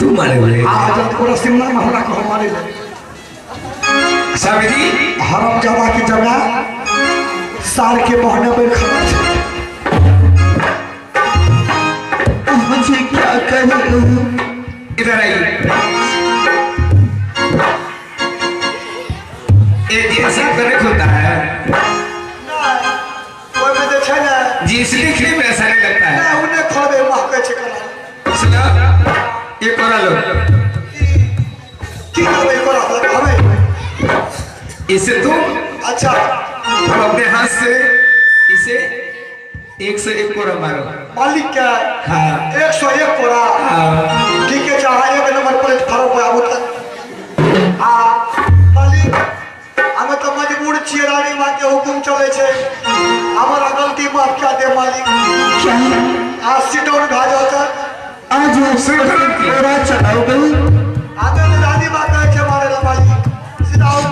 तू मारे बोले आज पूरा सिमना में हमरा को मारे ले स्वामी जी हरम जावा की जगह सार के बहने पर खड़ा है मुझे क्या करूं इधर आइए ये ऐसा करने होता है कोई में दे छै ना जी इसलिए क्रीम में ऐसा नहीं लगता है ना उन्हें खोबे महके छै कला सुनो ये करा लो की करबे करा लगा हमें इसे तुम अच्छा हम अपने हाथ से इसे 101 कोड़ा मारो मालिक क्या हाँ 101 कोड़ा हाँ ठीक है चाहे एक नंबर प्लेट फरक हो आबू तक हाँ मालिक हमें तो मजबूर छिए रानी माँ के हुकुम चले छे हमारा गलती माफ क्या दे मालिक क्या आज सिट डाउन भा जाओ तक आज पूरा चलाओगे आगे तो रानी माँ कहे छे मारे ला मालिक सिट डाउन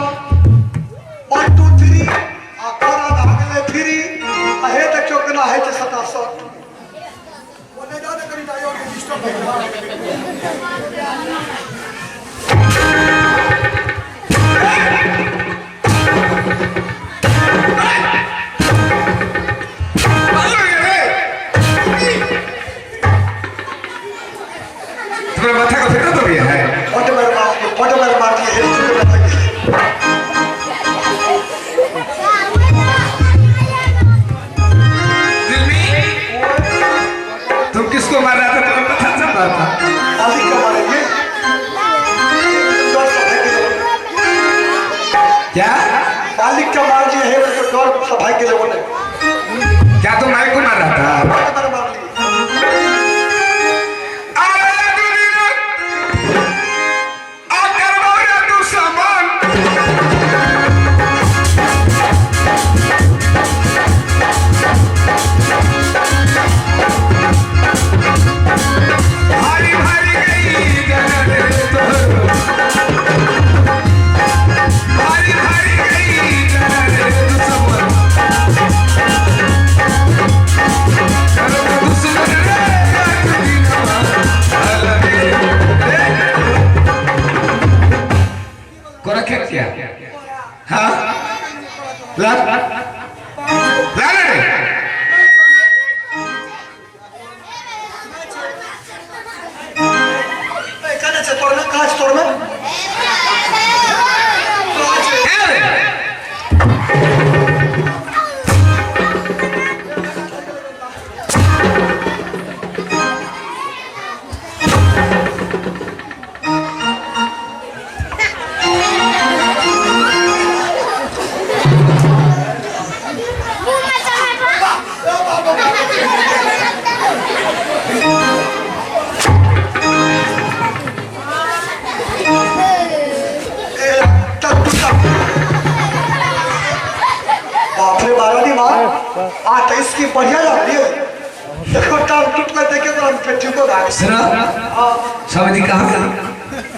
1 2 3 आ कोरा भागले फिरी आ हे तक चौकना है छे 67 ओने जाने करी जायो के डिस्टर्ब तुम्हारा माथा का फिक्र तो भी है फोटो मेरे मार दिए हेरी चुके बैठे दिल्ली तुम किसको मार रहा था तुम्हें पता चल रहा था मालिक का मारेंगे क्या मालिक का मार दिए है उसको डर सफाई के लोगों ने क्या तुम माइक को मार रहा था फोटो मेरे मार लिए क्या हाँ ला ला कहने से तोड़ना कांच तोड़ना इसकी बढ़िया लग रही है देखो टाल टूट कर देखे तो हम पेटी को भाग सुनो स्वामी कहाँ है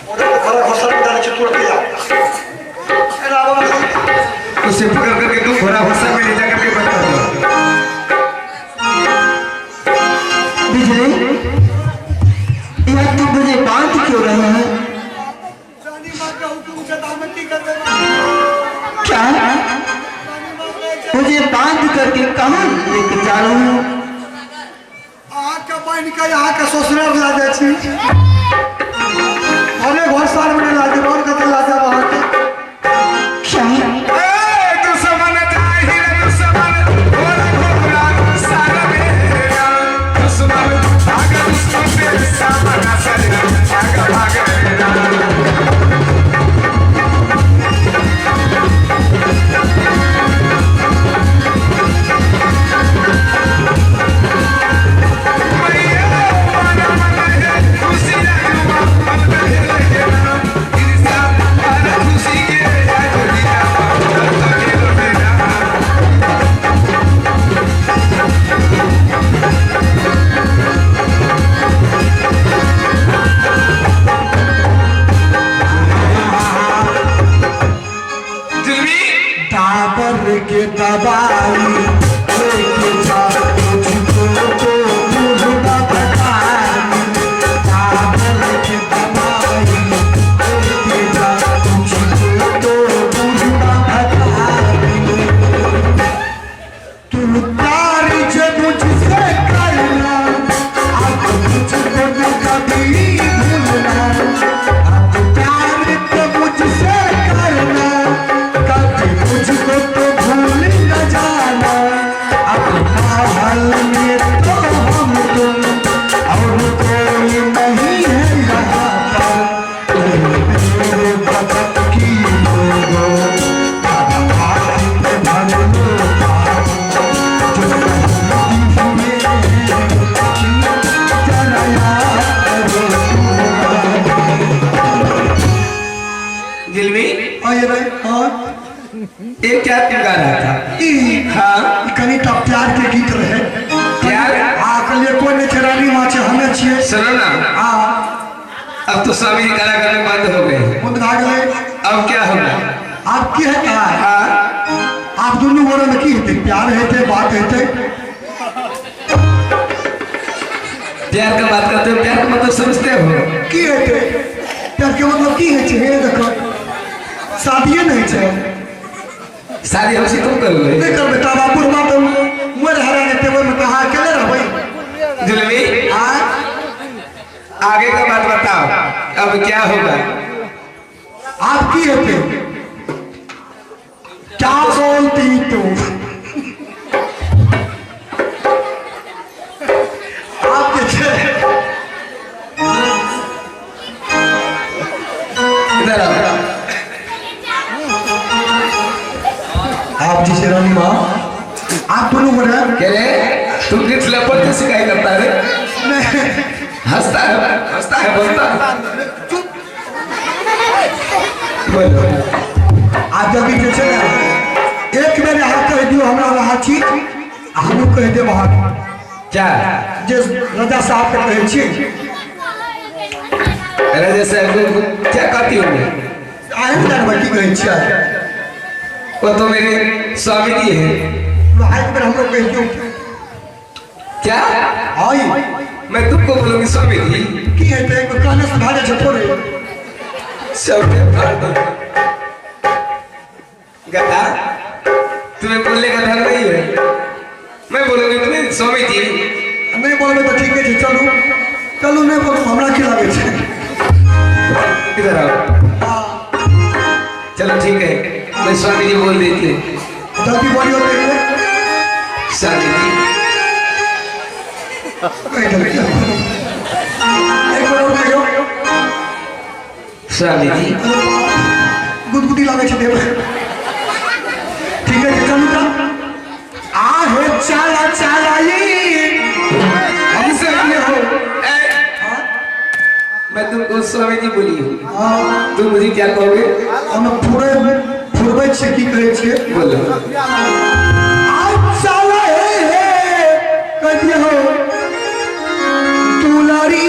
और बड़ा घोसला डाल चितूर किया एना बाबा उसे पकड़ करके तुम घोड़ा भाषा में ले जा करके बता दो बिजली यह तुम मुझे बांध क्यों रहे हैं रानी मां का हुक्म से दामन की कर देना क्या मुझे बांध करके कहाँ लेके जा रहे हो आँख का पानी का यहाँ का ससुराल ला दे छी अरे घर साल में ला दे और कते ला दे वहाँ के क्या तू समझ चाहिए तू समझ घोड़ा घोड़ा सारा मेरा तू समझ आगे दुश्मन से सामना सरे आगे भागे ये क्या तू गा रहा था? हाँ कनी टा प्यार के गीत रहे प्यार। कलिए कोई ने चरानी माचे हमें छिए सुनो ना, अब तो स्वामी जी गाना गाने बंद हो गए, मुद भाग गए। अब क्या होगा? आप की है क्या है? हाँ आप दोनों बोलो में की हेते प्यार हेते बात हेते प्यार का बात करते हो, प्यार का मतलब समझते हो? की हेते प्यार के मतलब की है छे देखो शादी नहीं छे शादी हमसे तुम करोगे? नहीं कर बेटा बापुर मां तो मोर हरा ने वो में कहा अकेले रहबै जुलमी हां आगे का बात बताओ, अब क्या होगा? आप की हेते क्या बोलती तू आप के इधर आओ। आप जी से रानी माँ आप दोनों बोले कह रहे तुम किस लपट से शिकायत करता है? हंसता है बोलता है। बोलो आप जब भी जैसे ना एक मेरे हाथ कह दियो हमरा वहाँ चीज हम कह दे वहाँ क्या? जे राजा साहब के कहे छी अरे जैसे क्या कहती हो? आए ना बटी कहे छी वो तो मेरे स्वामी जी है। भाई पर हम लोग कह दियो क्या? आई मैं तुमको बोलूंगी स्वामी जी की है ते कहने से भागे छपोरे सब गधा तुम्हें बोलने का ढंग नहीं है। मैं बोलूंगी तुम्हें स्वामी जी। नहीं बोलबे तो ठीक है चलो चलो नहीं बोलो हमरा की लागे छे इधर आओ। चलो ठीक है, मैं स्वामी जी बोल देती हूँ। जल्दी बोलियो देखिए स्वामी जी एक बार और बोलियो स्वामी जी गुदगुदी लागे छे देव ठीक है चलो ता आ है चला चला ये ऐसे हो। मैं तुमको स्वामी जी बोली हूँ, हां तुम मुझे क्या कहोगे? हम पूरे फुरबै छे की कहै छे बोलो। आ चला हे कह दियो हो दुलारी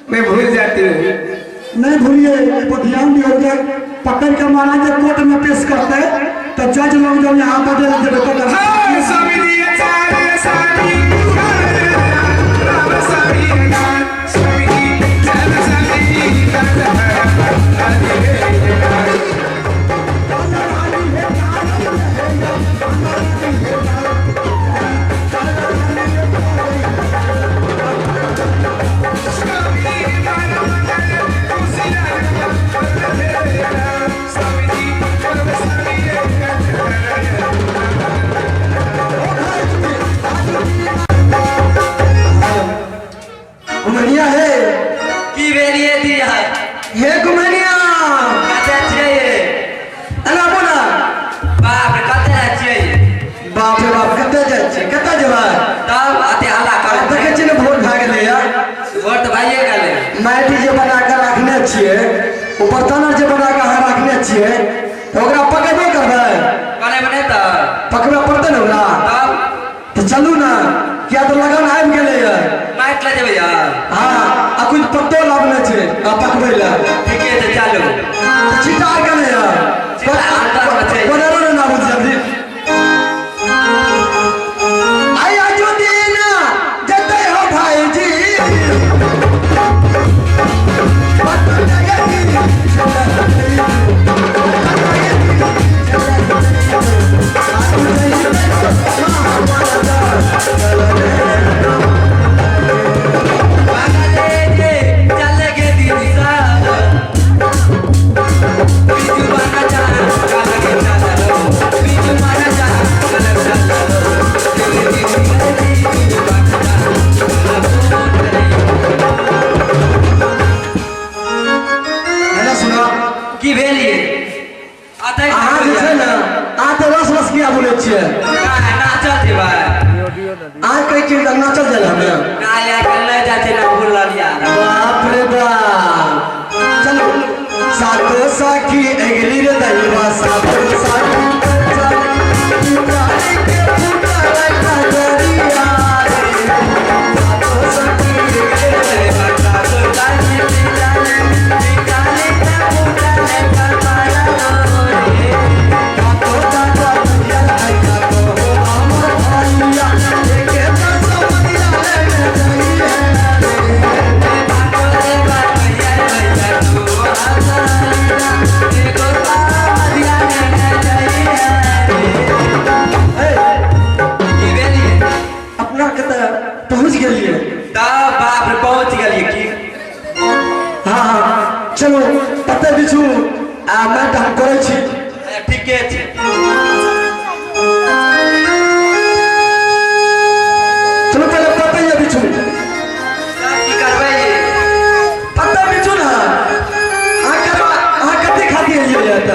मैं भूल जाती हूँ। नहीं भूलिए तो ध्यान दियो जब पकड़ के माना जब कोर्ट में पेश करते तो जज लोग जब यहाँ बदल देते तो स्वामी जी सारे सारी स्वामी जी बर्तन जे बना के अहाँ रखने छियै तो ओकरा पकेबे करबै कने बने त पकबे पड़तै ने ओकरा तब तो चलू ना किया तो लगन आबि गेलै है माइट ले जेबै यार हाँ आ कुछ पत्तो लाबने छै आ पकबै ला ठीके छै चालू छिटा गेलै है छिटा, अंदर में छै। बनारो ना बुझ जल्दी आया जो दिन जतै हो भाईजी चले गे दीदी साहब बीजू बना जा काला के चलो बीजू बना जा काला चलो बीजू बना हैला सुना की भेलिए आते अहाँ जे छै ने अहाँ तऽ रस रस किया बोलै छियै नाचल छै भाई अहाँ कहै छियै तऽ नाचल जाइ हमे काले के ले जा छै ना भूलल यार बाप रे बाप चलो सातो साखी अगली रे दैवा सातो साखी काली के फूटा लगा दरिया सातो साखी अगली रे दैवा सातो साखी काली के फूटा लगा मारा रे सातो दादा दिया लगा तो हमर भैया के तो समझिया ले दैया अपना के तऽ पहुंच गेलिए बाप रे पहुंच गेलिए की हाँ हाँ चलो पत्ते बिछू आ मैं काम करै छी ठीके छै चलो पहले पत्ते ये बिछू की करबै ये पत्ता बिछू ना आ कते खाती है ये त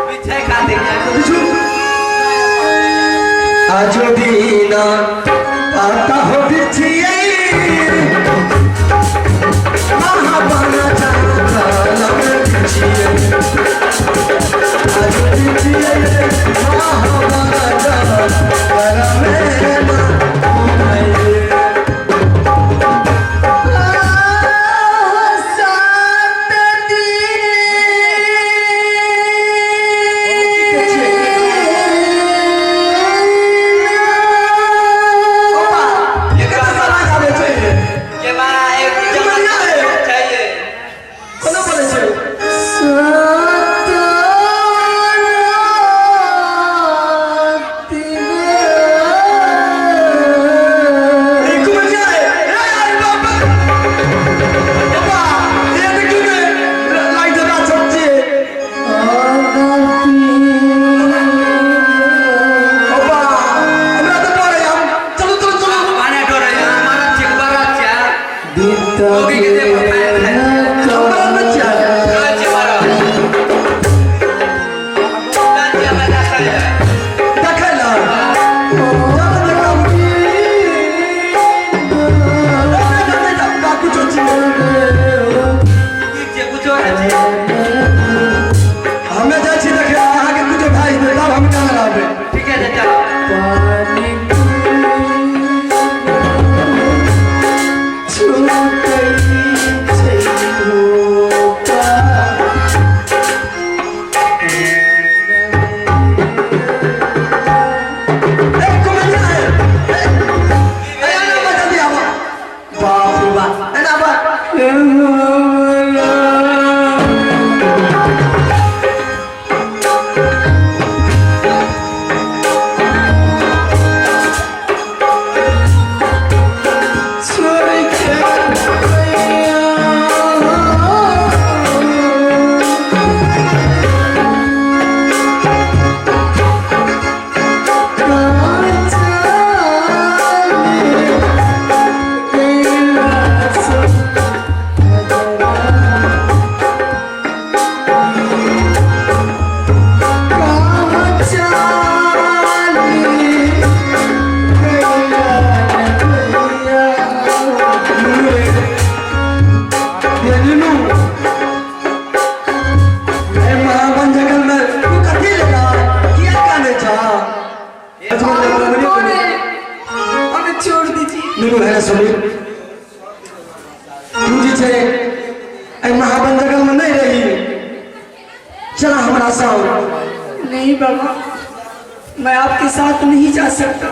पीछे खातिर बिछू आजो दीना पता हो बिछिए महाबना जाना लग बिछिए आजो बिछिए महाबना जाना कर के बा एक जमाना चाहिए कोनो बोले छै एक बजे ए यार बाबा बाबा ये देखिए लाइट जला छोड़ছে बाबा हमरा तो डर है चलो चलो चलो माने डरे हमारा ठीक बात है होगी के दे हमरा बच्चा राज्य मारो राज्य में जाता है देखला कुछ ठीक छै कुछो नहीं छै हमें जाइ छी देखे अहाँ के कुछ भाई दे तब हम कहां रहबे ठीक है चलो छूट गई नुनू है सुनी तू जी छे ए महाबन जगल में नहीं रही चला हमारा साथ। नहीं बाबा, मैं आपके साथ नहीं जा सकता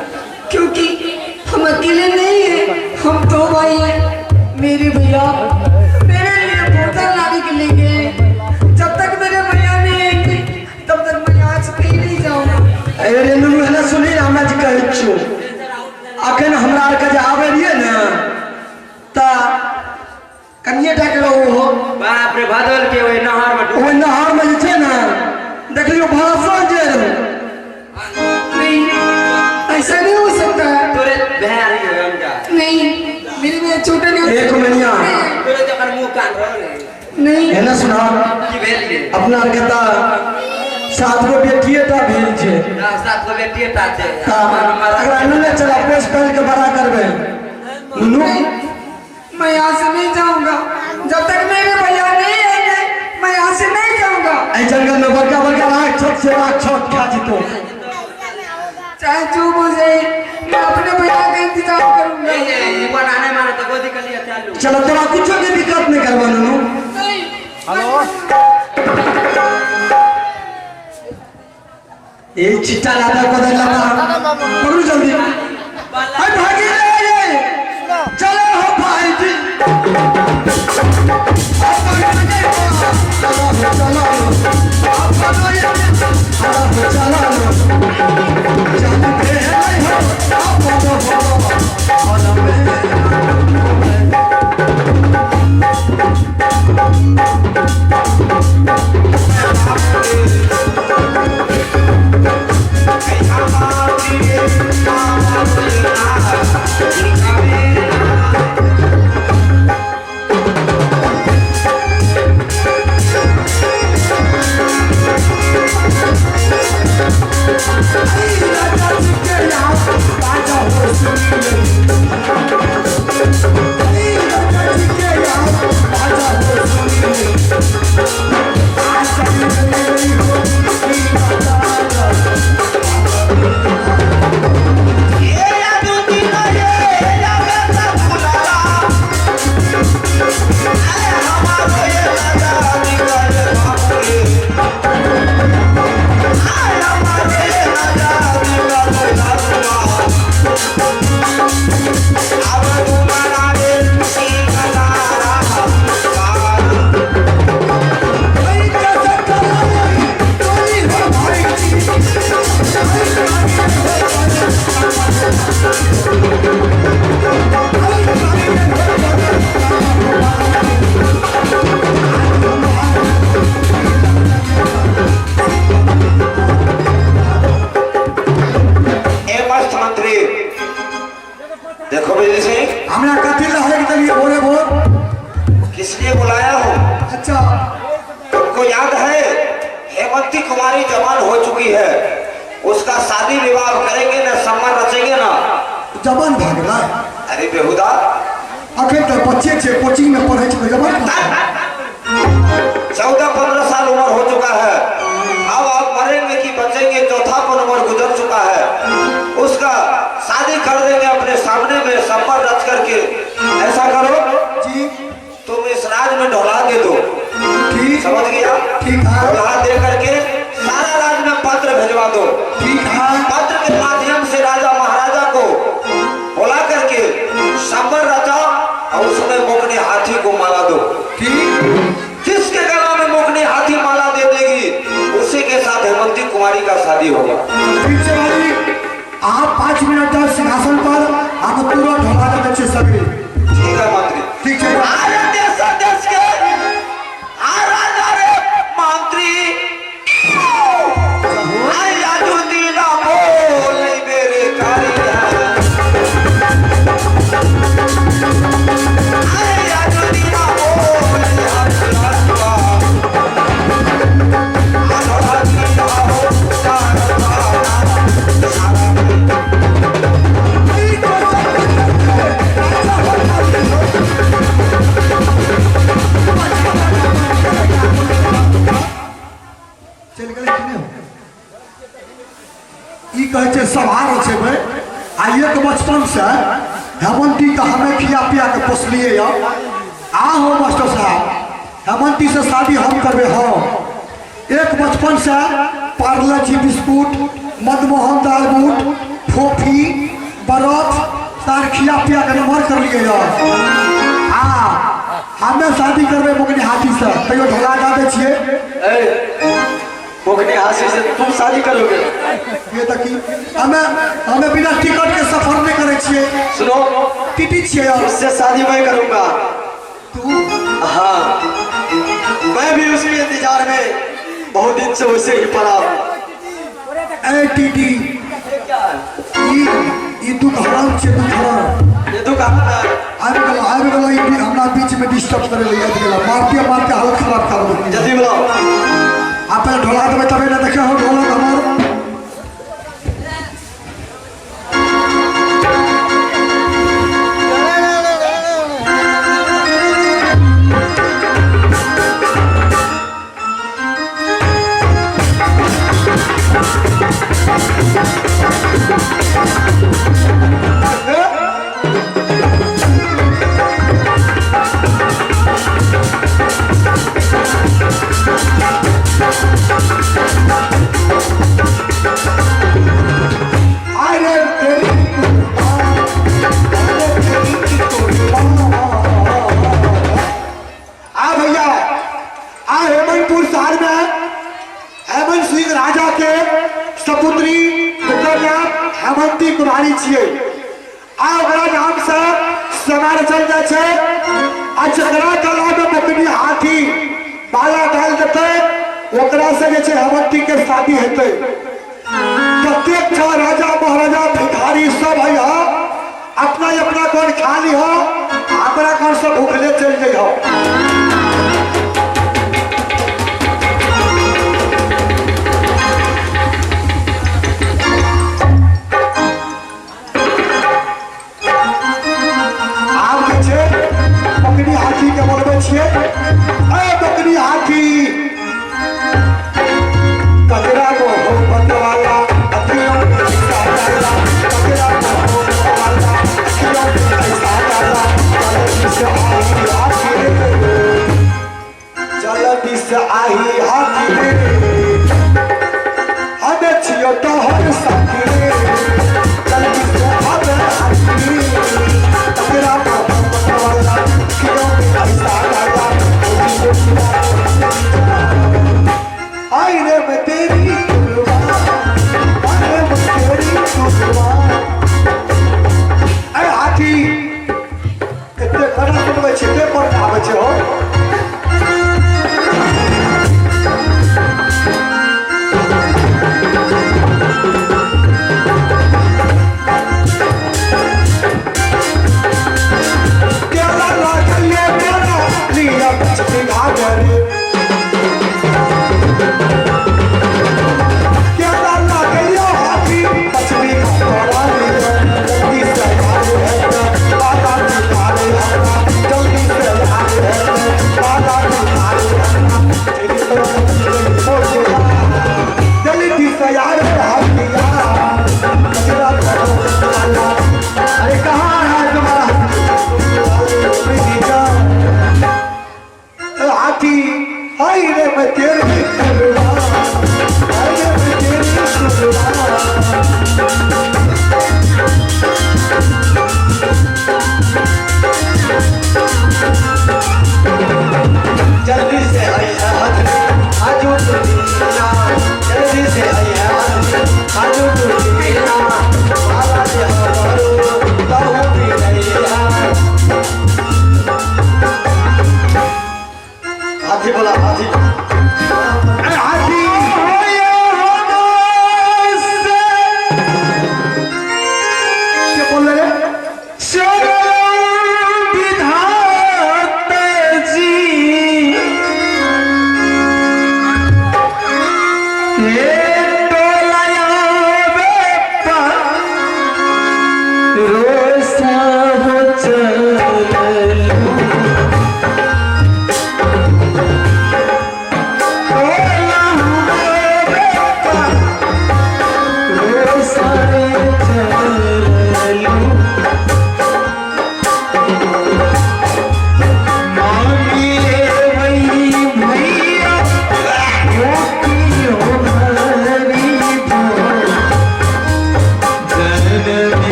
क्योंकि हम अकेले नहीं हैं, हम दो भाई हैं। मेरे भैया मेरे लिए बोतल लाने के लिए गए। जब तक मेरे भैया नहीं आएंगे तब तक मैं आज कहीं नहीं जाऊंगा। अरे नुनू है ना सुनी हम आज कह छु अखन हमरा आर के जे आवे रिए ना ता कनिए टा के हो बाप रे बादल के ओए नहर में ओए नहर में जे छे ना देखियो भाषा जे नहीं, ऐसा नहीं हो सकता है। तोरे बहन ही हम जा नहीं, मेरे में छोटे नहीं एक महीना तोरे तो कर मुंह कान रे नहीं है ना सुना की भेल के अपना कहता 7 गो बेटिए टा भेल छे 7 गो बेटिए टा छे अगर अन्ने चला पोस्ट कर के बड़ा करबे नुनू मैं यहाँ से नहीं जाऊंगा जब तक मेरे भैया नहीं आएंगे। मैं यहाँ से नहीं जाऊंगा। ए जंगल में बड़का बड़का राख छोट से राख छोट खा जीतो चाहे जो हो जाए मैं अपने भैया का इंतजार करूंगा। ये बनाने माने तो गोदी के लिए चालू चलो तोरा कुछ के दिक्कत नहीं करवा नुनू। नहीं, हेलो ए चिट्टा लादा को दे लादा पकड़ो जल्दी अरे भागी ले चलो हो भाई जी देखो बिजली सिंह, हमरा कथी लहर के लिए बोले बोल किस लिए बुलाया हो? अच्छा तुमको याद है हेमंती कुमारी जवान हो चुकी है, उसका शादी विवाह करेंगे ना, सम्मान रचेंगे ना। जवान भागला अरे बेहुदा, अखन तक बच्चे छे कोचिंग में पढ़े छे जवान 14-15 साल उम्र हो चुका है। अब आप मरेंगे कि बचेंगे, चौथा उम्र गुजर चुका है। उसका शादी कर देंगे अपने सामने में सम्मान रच करके। ऐसा करो जी तुम इस राज में ढोला दे दो, ठीक समझ गया? ठीक है ढोला दे करके सारा राज में पत्र भेजवा दो। ठीक है पत्र के माध्यम से राजा महाराजा को बुला करके सम्मान रचा और उसमें मोकने हाथी को माला दो। ठीक जिसके गला में मोकने हाथी माला दे देगी उसी के साथ हेमंती कुमारी का शादी होगा। ठीक है भाई आप 5 मिनट तक सिंहासन पर आप पूरा ढोला के बच्चे सभी ठीक है मंत्री। ठीक है अरे देश के राजा रे मंत्री आया जो दीना बोल मेरे कारिया आया जो दीना बोल चल गए कि नहीं ई कहे छे सवार छे भाई आइए के बचपन से हेमंती पिया के पोसलिए आ हो मास्टर साहब, हेमंती से शादी हम करबे। हो एक बचपन से पार्ले जी बिस्कुट, मदमोहन दाल बूट, फोफी, बर्फ तार खिया पिया के नमहर कर लिए। हमें शादी करबे मोकनी हाथी से, तैयो ढोला गाबे छिए। मुखनी हाथी से तुम शादी करोगे? ये तक हमें बिना टिकट के सफर नहीं करे छिए। सुनो, टीटी छिए। उससे शादी मैं करूंगा। तू? हाँ, मैं भी उसके इंतजार में बहुत दिन से उसे ही पड़ा। ए टीटी, ये दुख हराम छे, दुख हराम। ये तो कहा आबे गला ये भी हमरा बीच में डिस्टर्ब करे ले गेला। मारते हालत खराब कर दो। जल्दी बुलाओ। आप ढोला देवे तबे ना देखे हो ढोला हमर। राजा के सपुत्री हेमंती कुमारी छिए। नाम से समार चल जाए छे। जकरा गला में बकरी हाथी बाला डाल देते ओकरा से जे छे हेमंती के शादी हेते। प्रत्येक राजा महाराजा भिखारी सब है अपना अपना कौन खाली हो, अपना कौन सब भूखले चल जाइ हो। बकरी हाथी के बोलबे छिए। बकरी हाथी कचरा को हो बतवाला, अतियों में पैसा डाला, कचरा को हो बतवाला, अतियों में पैसा डाला, कलर से आई आके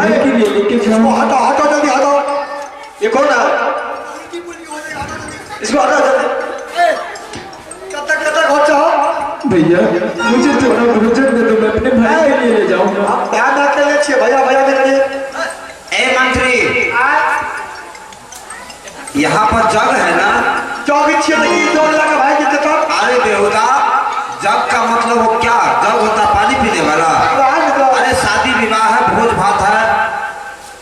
घर के लिए लेके इसको जाओ। हटाओ हटाओ जल्दी हटाओ। ये कौन है? इसको हटाओ जल्दी। कतक हो चाहो। भैया मुझे थोड़ा भोजन दे दो, मैं अपने भाई के लिए ले जाऊंगा। आप ध्यान रख ले छिए भैया भैया के लिए। ए मंत्री, यहाँ पर जग है ना? चौकी छिए नहीं जोड़ लगा भाई के तो। अरे बेहुदा, जग का मतलब वो क्या? जग होता पानी पीने वाला? अरे शादी विवाह है, भोज भात है,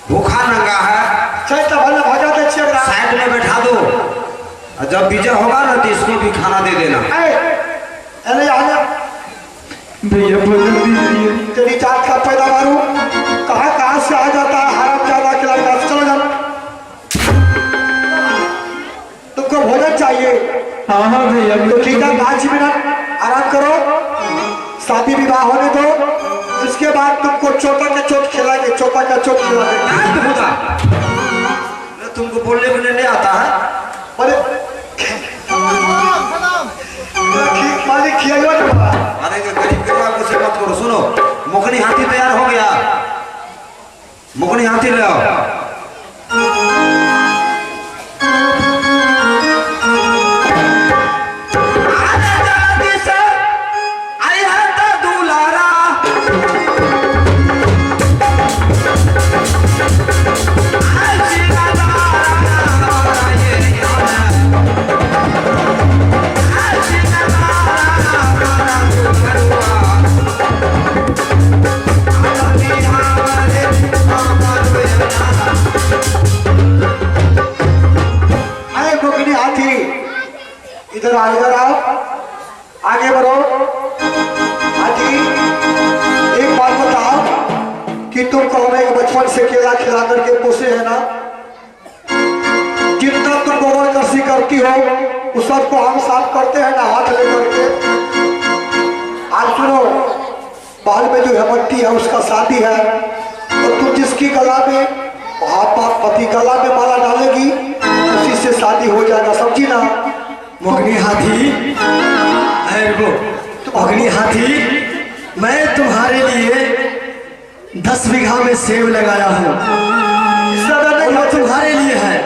भूखा नंगा है, चलता भला भजा दे छिए। साइड में बैठा दो, और जब विजय होगा ना तो इसको भी खाना दे देना। अरे आजा भैया भोजन दीजिए। तेरी जात का पैदा मारू कहाँ से आ जाता है हराम ज्यादा खिलाएगा। चलो जाओ, तुमको भोजन चाहिए हाँ हाँ भैया, तो ठीक है 5 मिनट आराम करो, शादी विवाह होने दो, इसके बाद तुमको चोटा के चोट खिलाएंगे, चोटा का चोट खिलाएंगे। बेहुदा, तुमको बोलने बोलने नहीं आता है? बोले मालिक खिलाइयो ना। अरे गरीब गरीब को से मत करो। सुनो, मुकनी हाथी तैयार हो गया, मुकनी हाथी ले आओ। इधर आओ, इधर आओ, आगे बढ़ो। हाथी एक बात बताओ कि तुम कहो एक बचपन से केला खिला करके पोसे है ना, जितना तुम गोबर करसी करती हो उस सबको हम साफ करते हैं ना हाथ लेकर के। आज सुनो, बाल में जो है मट्टी है उसका शादी है, तो तुम जिसकी गला में पति गला में माला डालेगी उसी से शादी हो जाएगा, समझी ना। मोगनी हाथी, मोगनी हाथी, मैं तुम्हारे लिए 10 बीघा में सेब लगाया हूँ, वो तुम्हारे लिए है,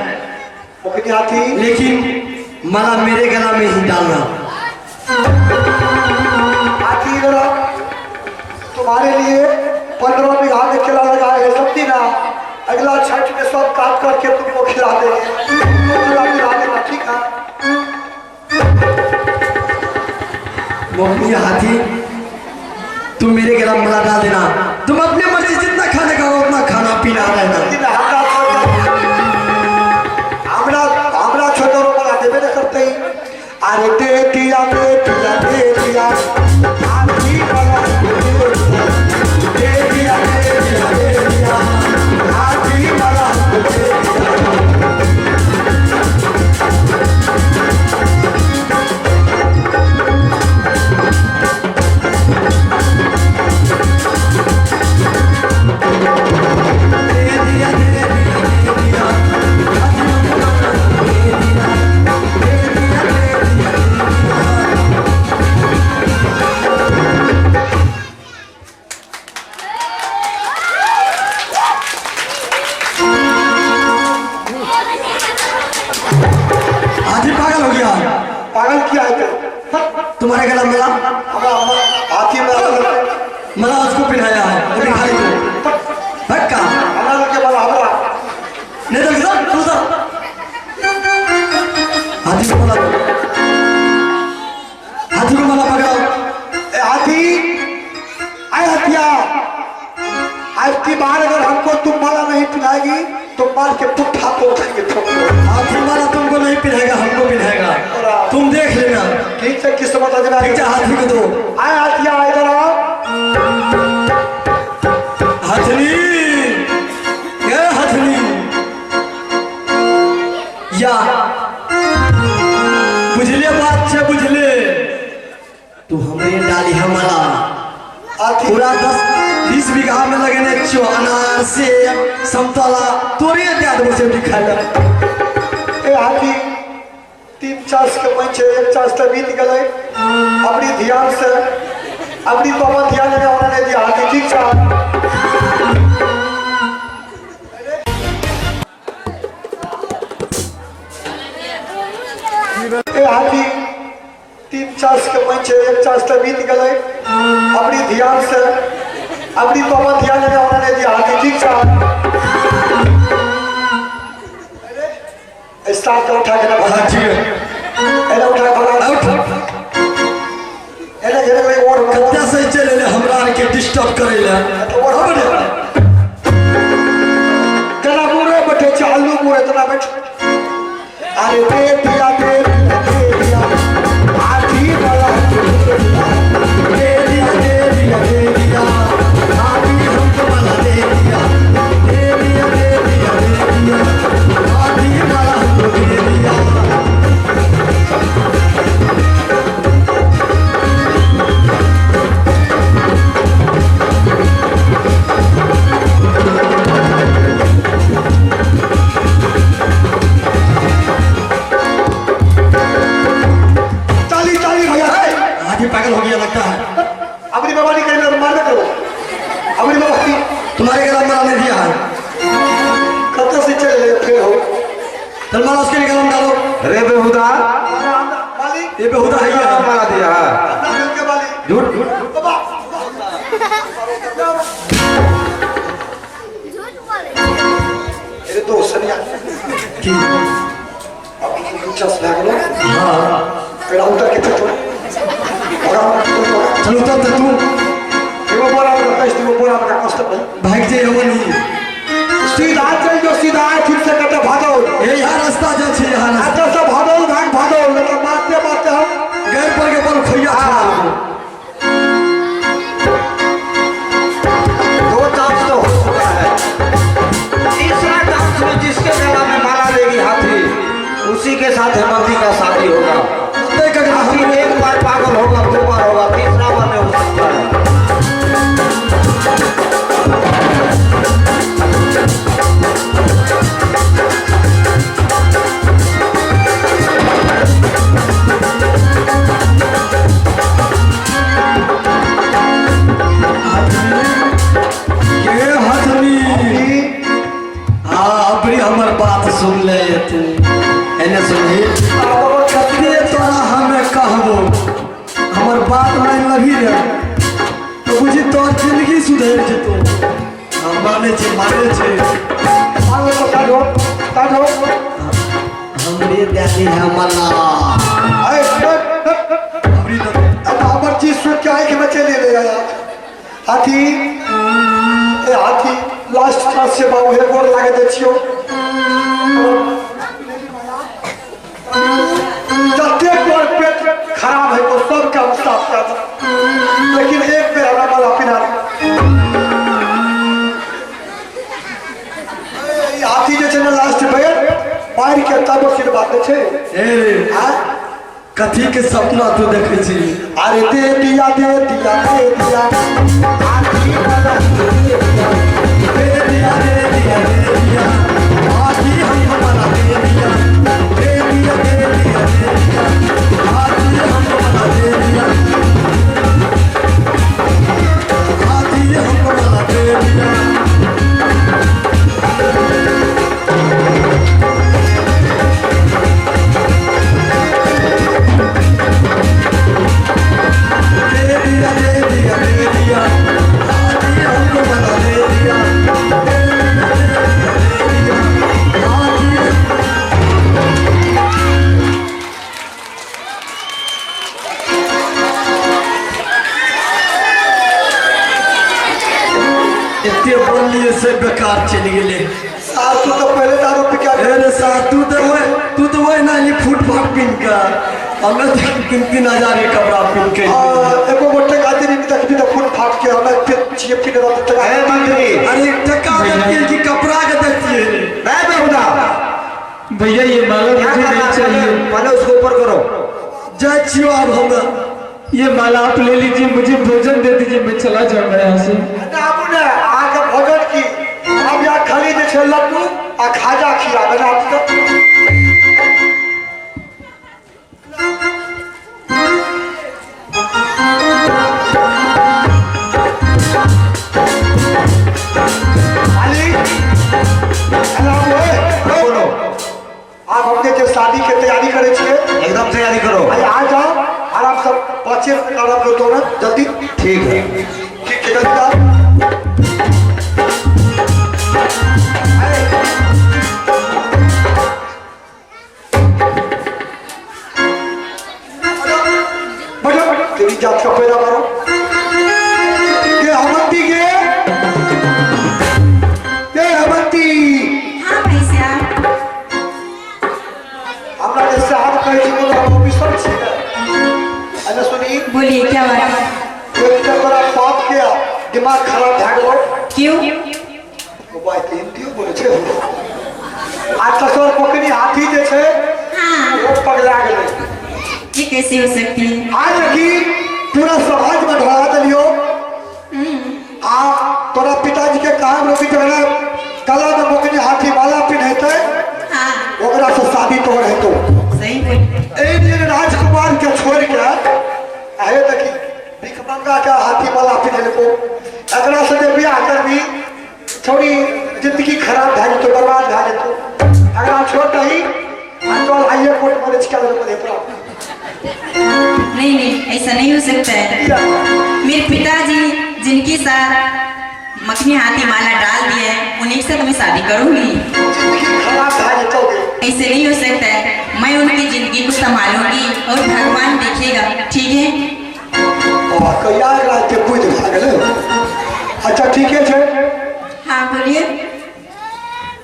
मोगनी हाथी, लेकिन माला मेरे गला में ही डालना। हाथी इधर आओ, तुम्हारे लिए 15 बीघा में केला लगाया है, समझी ना। अगला छठ में सब काट करके तुमको खिला देंगे, खिला देना, ठीक है। मोगनी हाथी, तुम मेरे गला में माला डाल देना, तुम अपने मर्जी जितना खाने का उतना खाना पीना रहना। हमरा छोटो वाला देवे न करते ही। अरे दे दिया दे दिया दे दिया, हाथी वाला दे दिया दे दिया दे दिया, हाथी वाला दे दिया। पागल किया है तुम्हारे गला मिला, हाथी में मला उसको पिलाया है, वो दिखाई दो भक्का के बाद हमरा नहीं तो किधर दूसरा हाथी को मला दो, हाथी को मला पकड़ाओ। हाथी आए हथिया, आज की बार अगर हमको तुम माला नहीं पिलाएगी तो मार के पुट्ठा तोड़ देंगे। हाथी माला तुमको नहीं पिलाएगा, हमको पिलाएगा, तुम देख लेना। ठीक से किस्मत अजमा हाथी को दो। आए हथिया इधर आओ। हथनी, ये हथनी या बुझले बात से बुझले, तू हमें डाली हमारा पूरा 10-20 बीघा में लगने चो अनार से समतला तोरे त्याग से दिखाया। ए हाथी 3 चास के पंचे 1 चास तो बीत गए, अपनी ध्यान से अपनी बाबा ध्यान में उन्होंने दिया। हाथी ठीक था ए हाथी 3 चांस के पंचे 1 चांस तो बीत गए अपनी ध्यान से अपनी पापा ध्यान लगा उन्होंने दिया हाथी ठीक था स्टार्ट का उठा के ना हाँ जी एला उठा भगा एला जरे कोई और कत्ता से चले ले हमरा के डिस्टर्ब करे ले तना पूरे बैठे चालू पूरे तना बैठ अरे दे दिया हाथी वाला दे दिया हाथी हमको वाला दे दिया हाथी वाला हमको दे दिया पागल हो गया लगता है अपनी बाबा नहीं करेंगे मार करो अपनी बाबा की तुम्हारे गला मारा नहीं दिया है कब से चले फिर हो तलवार उसके गला में डालो रे बेहुदा मालिक ये बेहुदा है क्या मारा दिया है अपना दिल के मालिक झूठ बाबा ये तो सनिया की अभी की दिलचस्प है ना हां पेड़ा उतर के छोड़ चलो तब तक तू वो बोला का कष्ट भाग जे हो नहीं सीधा चल जो सीधा फिर से कटे भागो ये यहाँ रास्ता जो छे यहाँ रास्ता आज से भागो भागो मतलब मारते मारते हम गैर पर के बल खोइया छा दो चांस तो हो चुका है तीसरा चांस में जिसके गला में माला लेगी हाथी उसी के साथ हेमंती का शादी होगा हाथी एक बार पागल होगा 2 बार होगा 3रा बार नहीं हो सकता है हमर बात सुन ले तू एने सुनही कते तोरा हमें कहबो हमर बात नहीं लगी रे तो बुझी तोर जिंदगी सुधर जेतो हम माने छे आगे तो काटो हमरे दादी हमला अरे हमरी तो अब हमर चीज सुन के आए कि मैं चले ले आया हाथी ए हाथी लास्ट चांस से बाबू हे गोर लागे दे छियो जते गोर पेट खराब है तो सब का साफ कर लेकिन एक बेर हमरा वाला पिना हाथी जे छै ना लास्ट बेर मार के तब सिर बात छै ए हां कथी के सपना तू देखे छी अरे दे दिया हाथी वाला दे दिया हाथी हमको वाला दे दिया हाथी हमको वाला दे दिया हाथी हमको वाला दे दिया इतने बोलिए से बेकार चली गए साथ तो पहले दारू पी के अरे साथ तू तो वही ना ये फुटपाथ पिन का हमें 3,000 के कपड़ा पिन के एगो गोटे गाती नहीं तक भी तो फुट फाट के हमें फिर चिप पिन रहा तक है मंत्री अरे टका देती है कि कपड़ा के देती है मैं बेहुदा भैया ये माला क्या मुझे नहीं करना चाहिए पहले उसको ऊपर करो जय छियो अब हम ये माला आप ले लीजिए मुझे भोजन दे दीजिए मैं चला जाऊंगा यहाँ से बाबू ने आगे भोजन की अब यहाँ खाली जे छै लड्डू आ खाजा खियाबे ना आप आप अपने के शादी के तैयारी करे छिए। एकदम तैयारी करो। अरे आ जाओ आराम से 5 मिनट आराम कर दो ना जल्दी। ठीक है। ठीक है जल्दी आओ। बैठो तेरी जात का पैदा मारो ये अवंती के ये अवंती हाँ भाई साहब। हमरा जैसे आप कहे छी तो हम ऑफिसर छी ना। अरे सुनी बोलिए क्या बात है? एक तो बड़ा बाप के दिमाग खराब भ गेलो। क्यों? ओ भाई तीन क्यों बोले छे आज कसर पकड़ी हाथी जे छे हाँ, वो पगला गेले। ये कैसे हो सकती है? आज की पूरा समाज में ढला दिलियो। आ तोरा पिताजी के काम रोकी तो ना गला में मोकनी हाथी वाला पिन्हते हाँ, ओकरा से शादी तो रहतो। सही बोल। एक दिन राजकुमार के छोड़ के आए देखी भिखमंगा का हाथी वाला पिन्हले को एकरा से जे बियाह करबी थोड़ी जिंदगी खराब भ जेतो बर्बाद भ जेतो। अगर छोट ही चल आइए कोर्ट में चिका ले मधेपुरा। नहीं नहीं, ऐसा नहीं हो सकता है। मेरे पिताजी जिनके साथ मखनी हाथी माला डाल दिया है उन्हीं के साथ मैं शादी करूंगी। जिंदगी खराब भ जेतोगे। ऐसे नहीं हो सकता है। मैं उनकी जिंदगी को संभालूंगी और भगवान देखेगा, ठीक है? और कहिया रात के पूछ भागले। अच्छा ठीक है छे। हाँ बोलिए।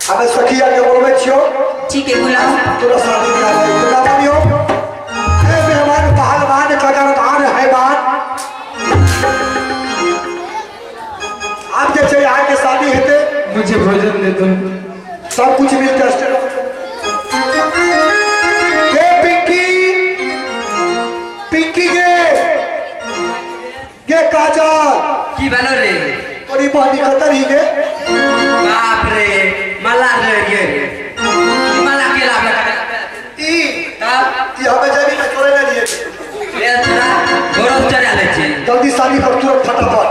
हमें सखिया के बोलबे छियो। ठीक है, बुलाओ। तोरा शादी बियाह है बुला बनियो। ए मेहमान पहलवान कदरदान हैवान आप जे छै यहाँ के शादी हेते मुझे भोजन दे दो। सब कुछ मिलते है। ए पिंकी पिंकी गे काजल की बनो रे? तोरी बहनी खतर ही गे। बाप रे मला रे ये मला के लाभ ई हमें जमीन में छोड़े ना दिए। ये थोड़ा गौरव चढ़ा ले छी। जल्दी शादी कर तुरंत फटाफट।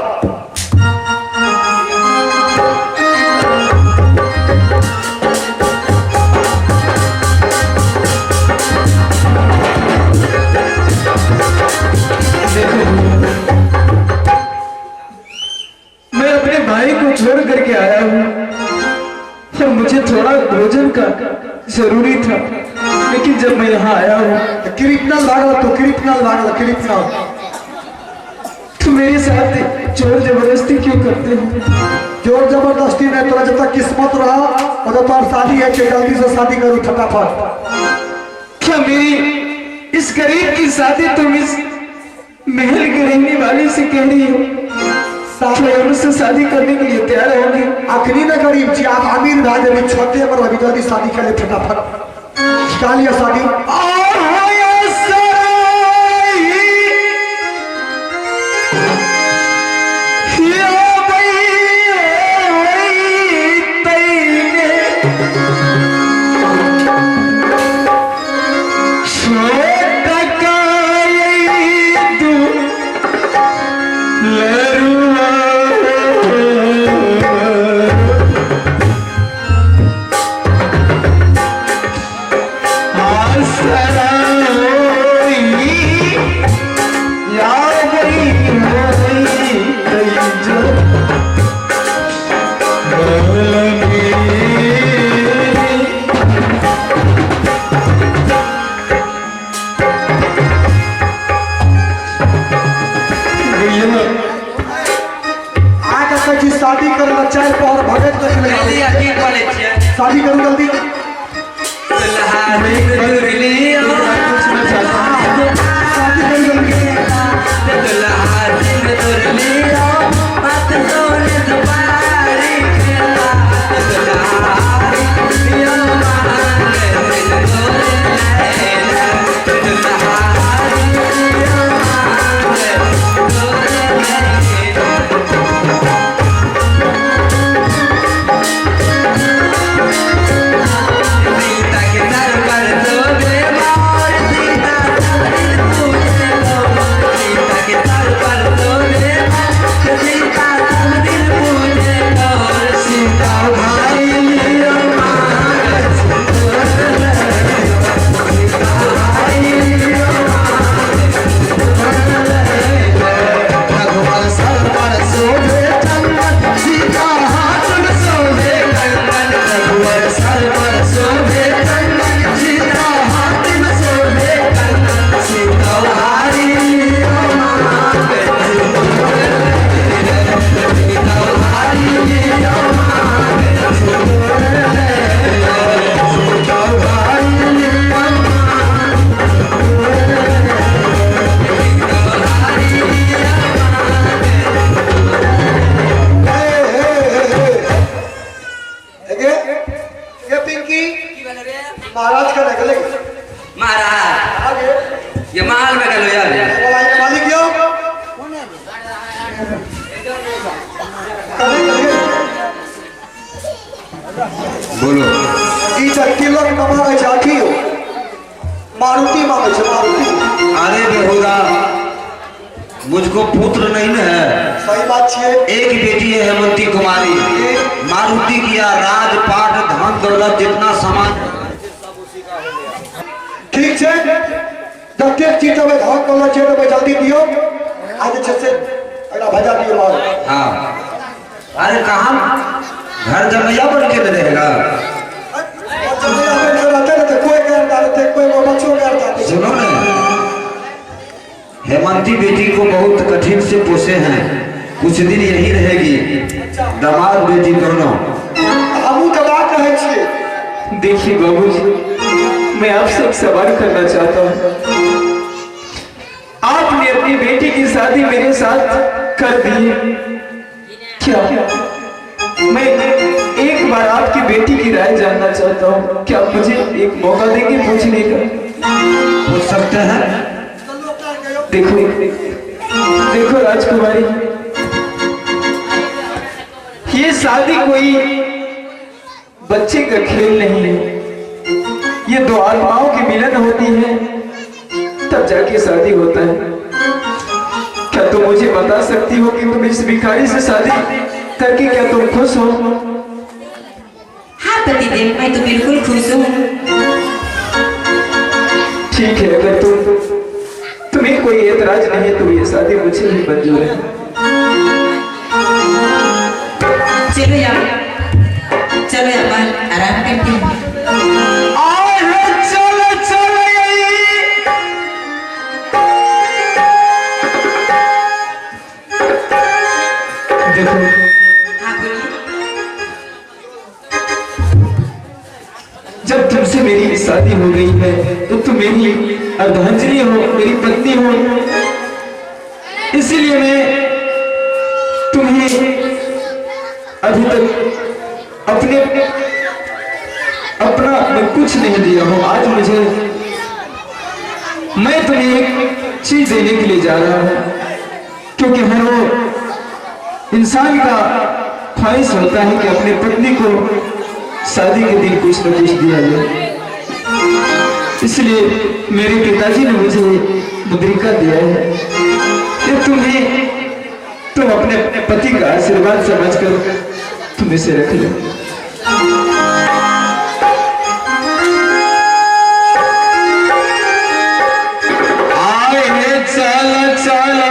मैं अपने भाई को छोड़ करके आया हूँ और मुझे थोड़ा भोजन का जरूरी था, लेकिन जब मैं यहाँ आया हूँ क्रिमिनल भागल तो क्रिमिनल भागल क्रिमिनल। तो मेरे साथ जोर जबरदस्ती क्यों करते हो? जोर जबरदस्ती नहीं, तोरा जब तक किस्मत रहा और तो शादी है कि जल्दी से शादी करो फटाफट। क्या मेरी इस गरीब की शादी तुम इस महल की रहने वाली से कह रही हो? मैं उनसे शादी करने के लिए तैयार होंगे। आखिरी में गरीब जी आप अमीर भाई अभी छोटे पर अभी जल्दी शादी कर ले फटाफट। क्या लिया शादी? शादी कर बच्चा और भगत शादी करो जल्दी। बोलो। ई तिलक मांगे जाती हो, मारुति मांगे छे मारुति। अरे बेहुदा, मुझको पुत्र नहीं न है। सही बात छे। एक बेटी है हेमंती कुमारी। मारुति किया राजपाट धन दौलत जितना सामान। ठीक छे, जते चीज में धन दौलत छे तो जल्दी दियो। आज छे से अगला भजा दियो मार। हाँ, अरे कहाँ घर जमैया बन के न रहेगा। और जब ये हमें रहते न तो कोई गैर डालते, कोई वो बच्चों गैर डालते। सुनो न, हेमंती बेटी को बहुत कठिन से पोसे हैं, कुछ दिन यही रहेगी। दामाद बेटी दोनों। हमू तो बात कहे छिए। देखिए बाबूजी, मैं आपसे एक सवाल करना चाहता हूँ। आपने अपनी बेटी की शादी मेरे साथ कर दी, क्या मैं एक बार आपकी बेटी की राय जानना चाहता हूँ। क्या आप मुझे एक मौका देंगे पूछने का? पूछ सकते हैं। देखो देखो राजकुमारी, ये शादी कोई बच्चे का खेल नहीं है। ये दो आत्माओं की मिलन होती है, तब जाके शादी होता है। क्या तुम मुझे बता सकती हो कि तुम इस भिखारी से शादी करके क्या तुम खुश हो? हाँ पतिदेव, मैं तो बिल्कुल खुश हूँ। ठीक है, अगर तुम्हें कोई एतराज नहीं है तो ये शादी मुझे भी मंजूर है। चलो यार, चलो यार, आराम करते हैं। देखो, हाँ बोलिए। जब तुमसे मेरी शादी हो गई है तो तुम मेरी अर्धांजलि हो, मेरी पत्नी हो। इसीलिए मैं तुम्हें अभी तक अपना मैं कुछ नहीं दिया हूँ। आज मैं तुम्हें एक चीज देने के लिए जा रहा हूँ, क्योंकि हर वो इंसान का ख्वाहिश होता है कि अपनी पत्नी को शादी के दिन कुछ न कुछ दिया जाए। इसलिए मेरे पिताजी ने मुझे मुद्रिका दिया है कि तुम अपने पति का आशीर्वाद समझकर तुम इसे रख लो। आए चल चला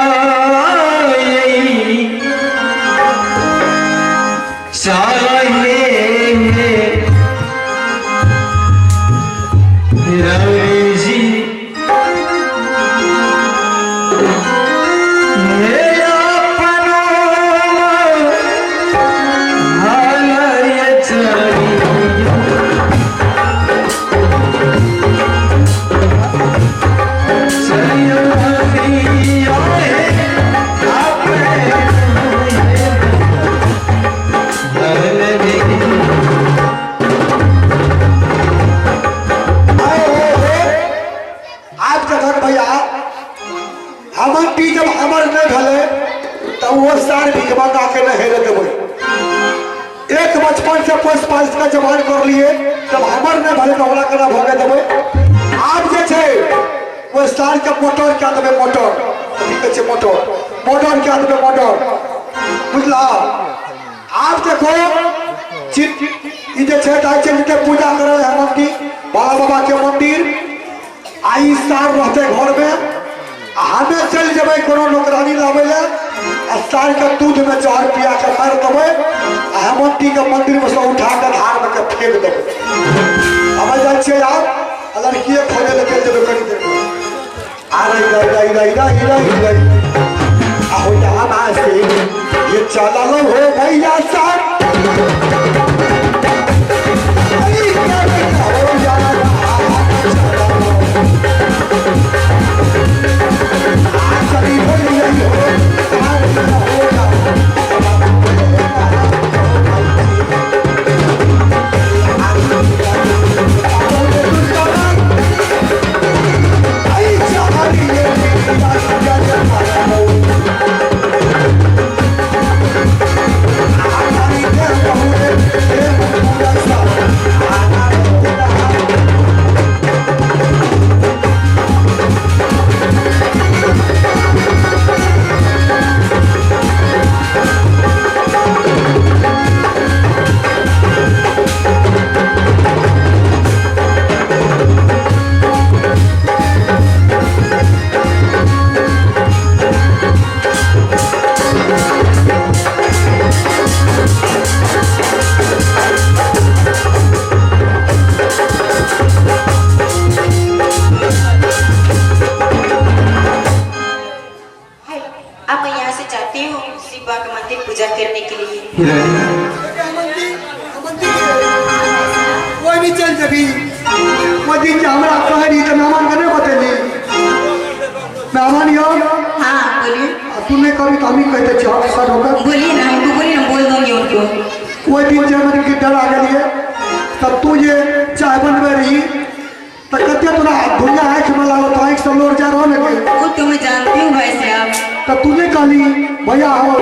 एक बचपन से पोस पास का जवान कर लिए, जब हमर ने भले कमला करा भगे देबे। आप जे छे वो साल के मोटर क्या देबे, मोटर ठीक है, मोटर क्या देबे, मोटर बुझला। आप देखो ई जे छे ताई के पूजा करे है मंदिर, बाबा बाबा के मंदिर। आई साल रहते घर में, हमें चल जब कोनो नौकरानी लावे ले, साल के दूध में 4 रुपया के मार देवे, हेमंती के मंदिर में से उठा के धार में के फेंक देवे। हमें जाए छे यार, लड़की खोले लेके जब करी देवे आ रही आहो यहाँ से ये चला लो हो भैया साहब। अब मैं यहाँ से जाती हूँ शिव बाबा का मंदिर पूजा करने के लिए। ही रानी कोई नहीं चल जबी वो दिन जो हमरा कहनी तो मेहमान करने बतेली मेहमान यो हाँ बोलिए। तूने कभी तो हम ही कहते चौक सर होकर बोलिए ना हमको, बोलिए ना, बोल दूंगी उनको। वो दिन जब मैंने गिटार आ गई तब तू ये चाय बनवे रही तो कहते तोरा दुनिया आँख में लागो तो आँख से लोर जा रहा लगे वो तो मैं जानती हूँ भाई साहब। तो तूने कहली भैया हो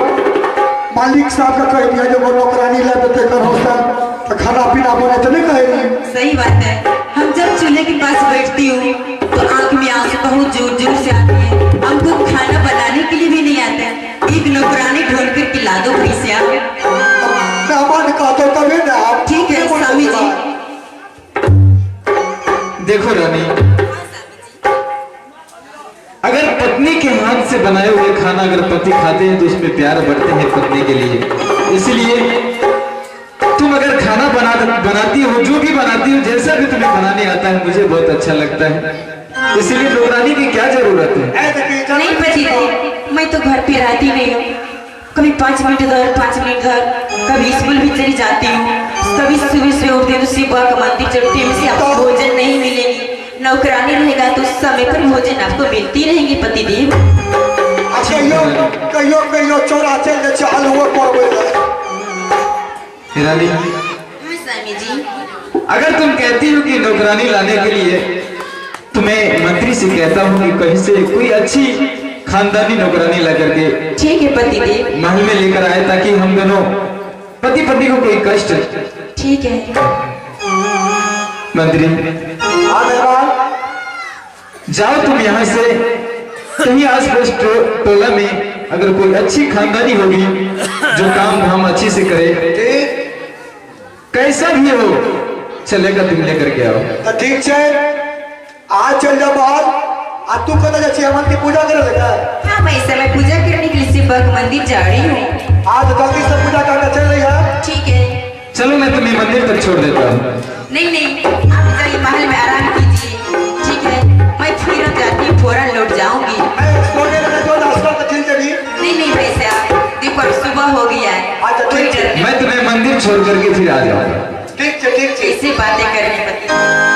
मालिक साहब का कह दिया जो वो नौकरानी ले देते कर होटल तो खाना पीना बने तो नहीं कहेगी। सही बात है। हम जब चूल्हे के पास बैठती हूँ तो आंख में आंसू बहुत जोर जोर से आती है। हमको खाना बनाने के लिए भी नहीं आता है। एक नौकरानी ढूंढ कर खिला दो भैया। मेहमान कहते तभी ना आप ठीक है स्वामी जी। देखो रानी, अगर पत्नी के हाथ से बनाए हुए खाना अगर पति खाते हैं तो उसमें प्यार बढ़ते हैं पत्नी के लिए। इसलिए तुम अगर खाना बनाती हो, जो भी बनाती हो, जैसा भी तुम्हें बनाने आता है, मुझे बहुत अच्छा लगता है। इसलिए नौकरानी की क्या जरूरत है? नहीं पति, मैं तो घर पे रहती नहीं हूँ। कभी 5 मिनट घर, 5 मिनट घर, कभी स्कूल भी चली जाती हूँ, कभी सुबह से उठती हूँ तो शिव बाबा का मंदिर चढ़ती हूँ। इससे आपको भोजन नहीं मिलेगी। नौकरानी रहेगा तो समय पर भोजन आपको मिलती रहेंगी पतिदेव। कहियो कहियो चोरा चल जाए चालू हुआ पर रानी, हाँ स्वामी जी। अगर तुम कहती हो कि नौकरानी लाने के लिए तुम्हें मंत्री से कहता हूँ कि कहीं से कोई अच्छी खानदानी नौकरानी ला करके ठीक है पतिदेव। महल में लेकर आए ताकि हम दोनों पति पत्नी को कोई कष्ट। ठीक है मंत्री, जाओ तुम यहाँ से कहीं आसपास टोला में अगर कोई अच्छी खानदानी होगी जो काम धाम अच्छी से करे, कैसा भी हो चलेगा, तुम लेकर के आओ। तो ठीक है आज चल जा बाहर आ तू कहता जा छिया की पूजा करे लगा। हाँ मैं इस समय पूजा करने के लिए शिव बाबा का मंदिर जा रही हूँ। आज जल्दी से पूजा करके चल रही है। ठीक है चलो मैं तुम्हें मंदिर तक छोड़ देता हूँ। नहीं आप जाइए महल में आराम कीजिए। ठीक है मैं फिर जाती हूँ, फौरन लौट जाऊंगी। नहीं भाई साहब, देखो अब सुबह हो गया है। अच्छा, ठीक है। कोई डर नहीं। मैं तुम्हें मंदिर छोड़ करके फिर आ जाऊंगा। ठीक है कैसे बातें करनी पड़ती।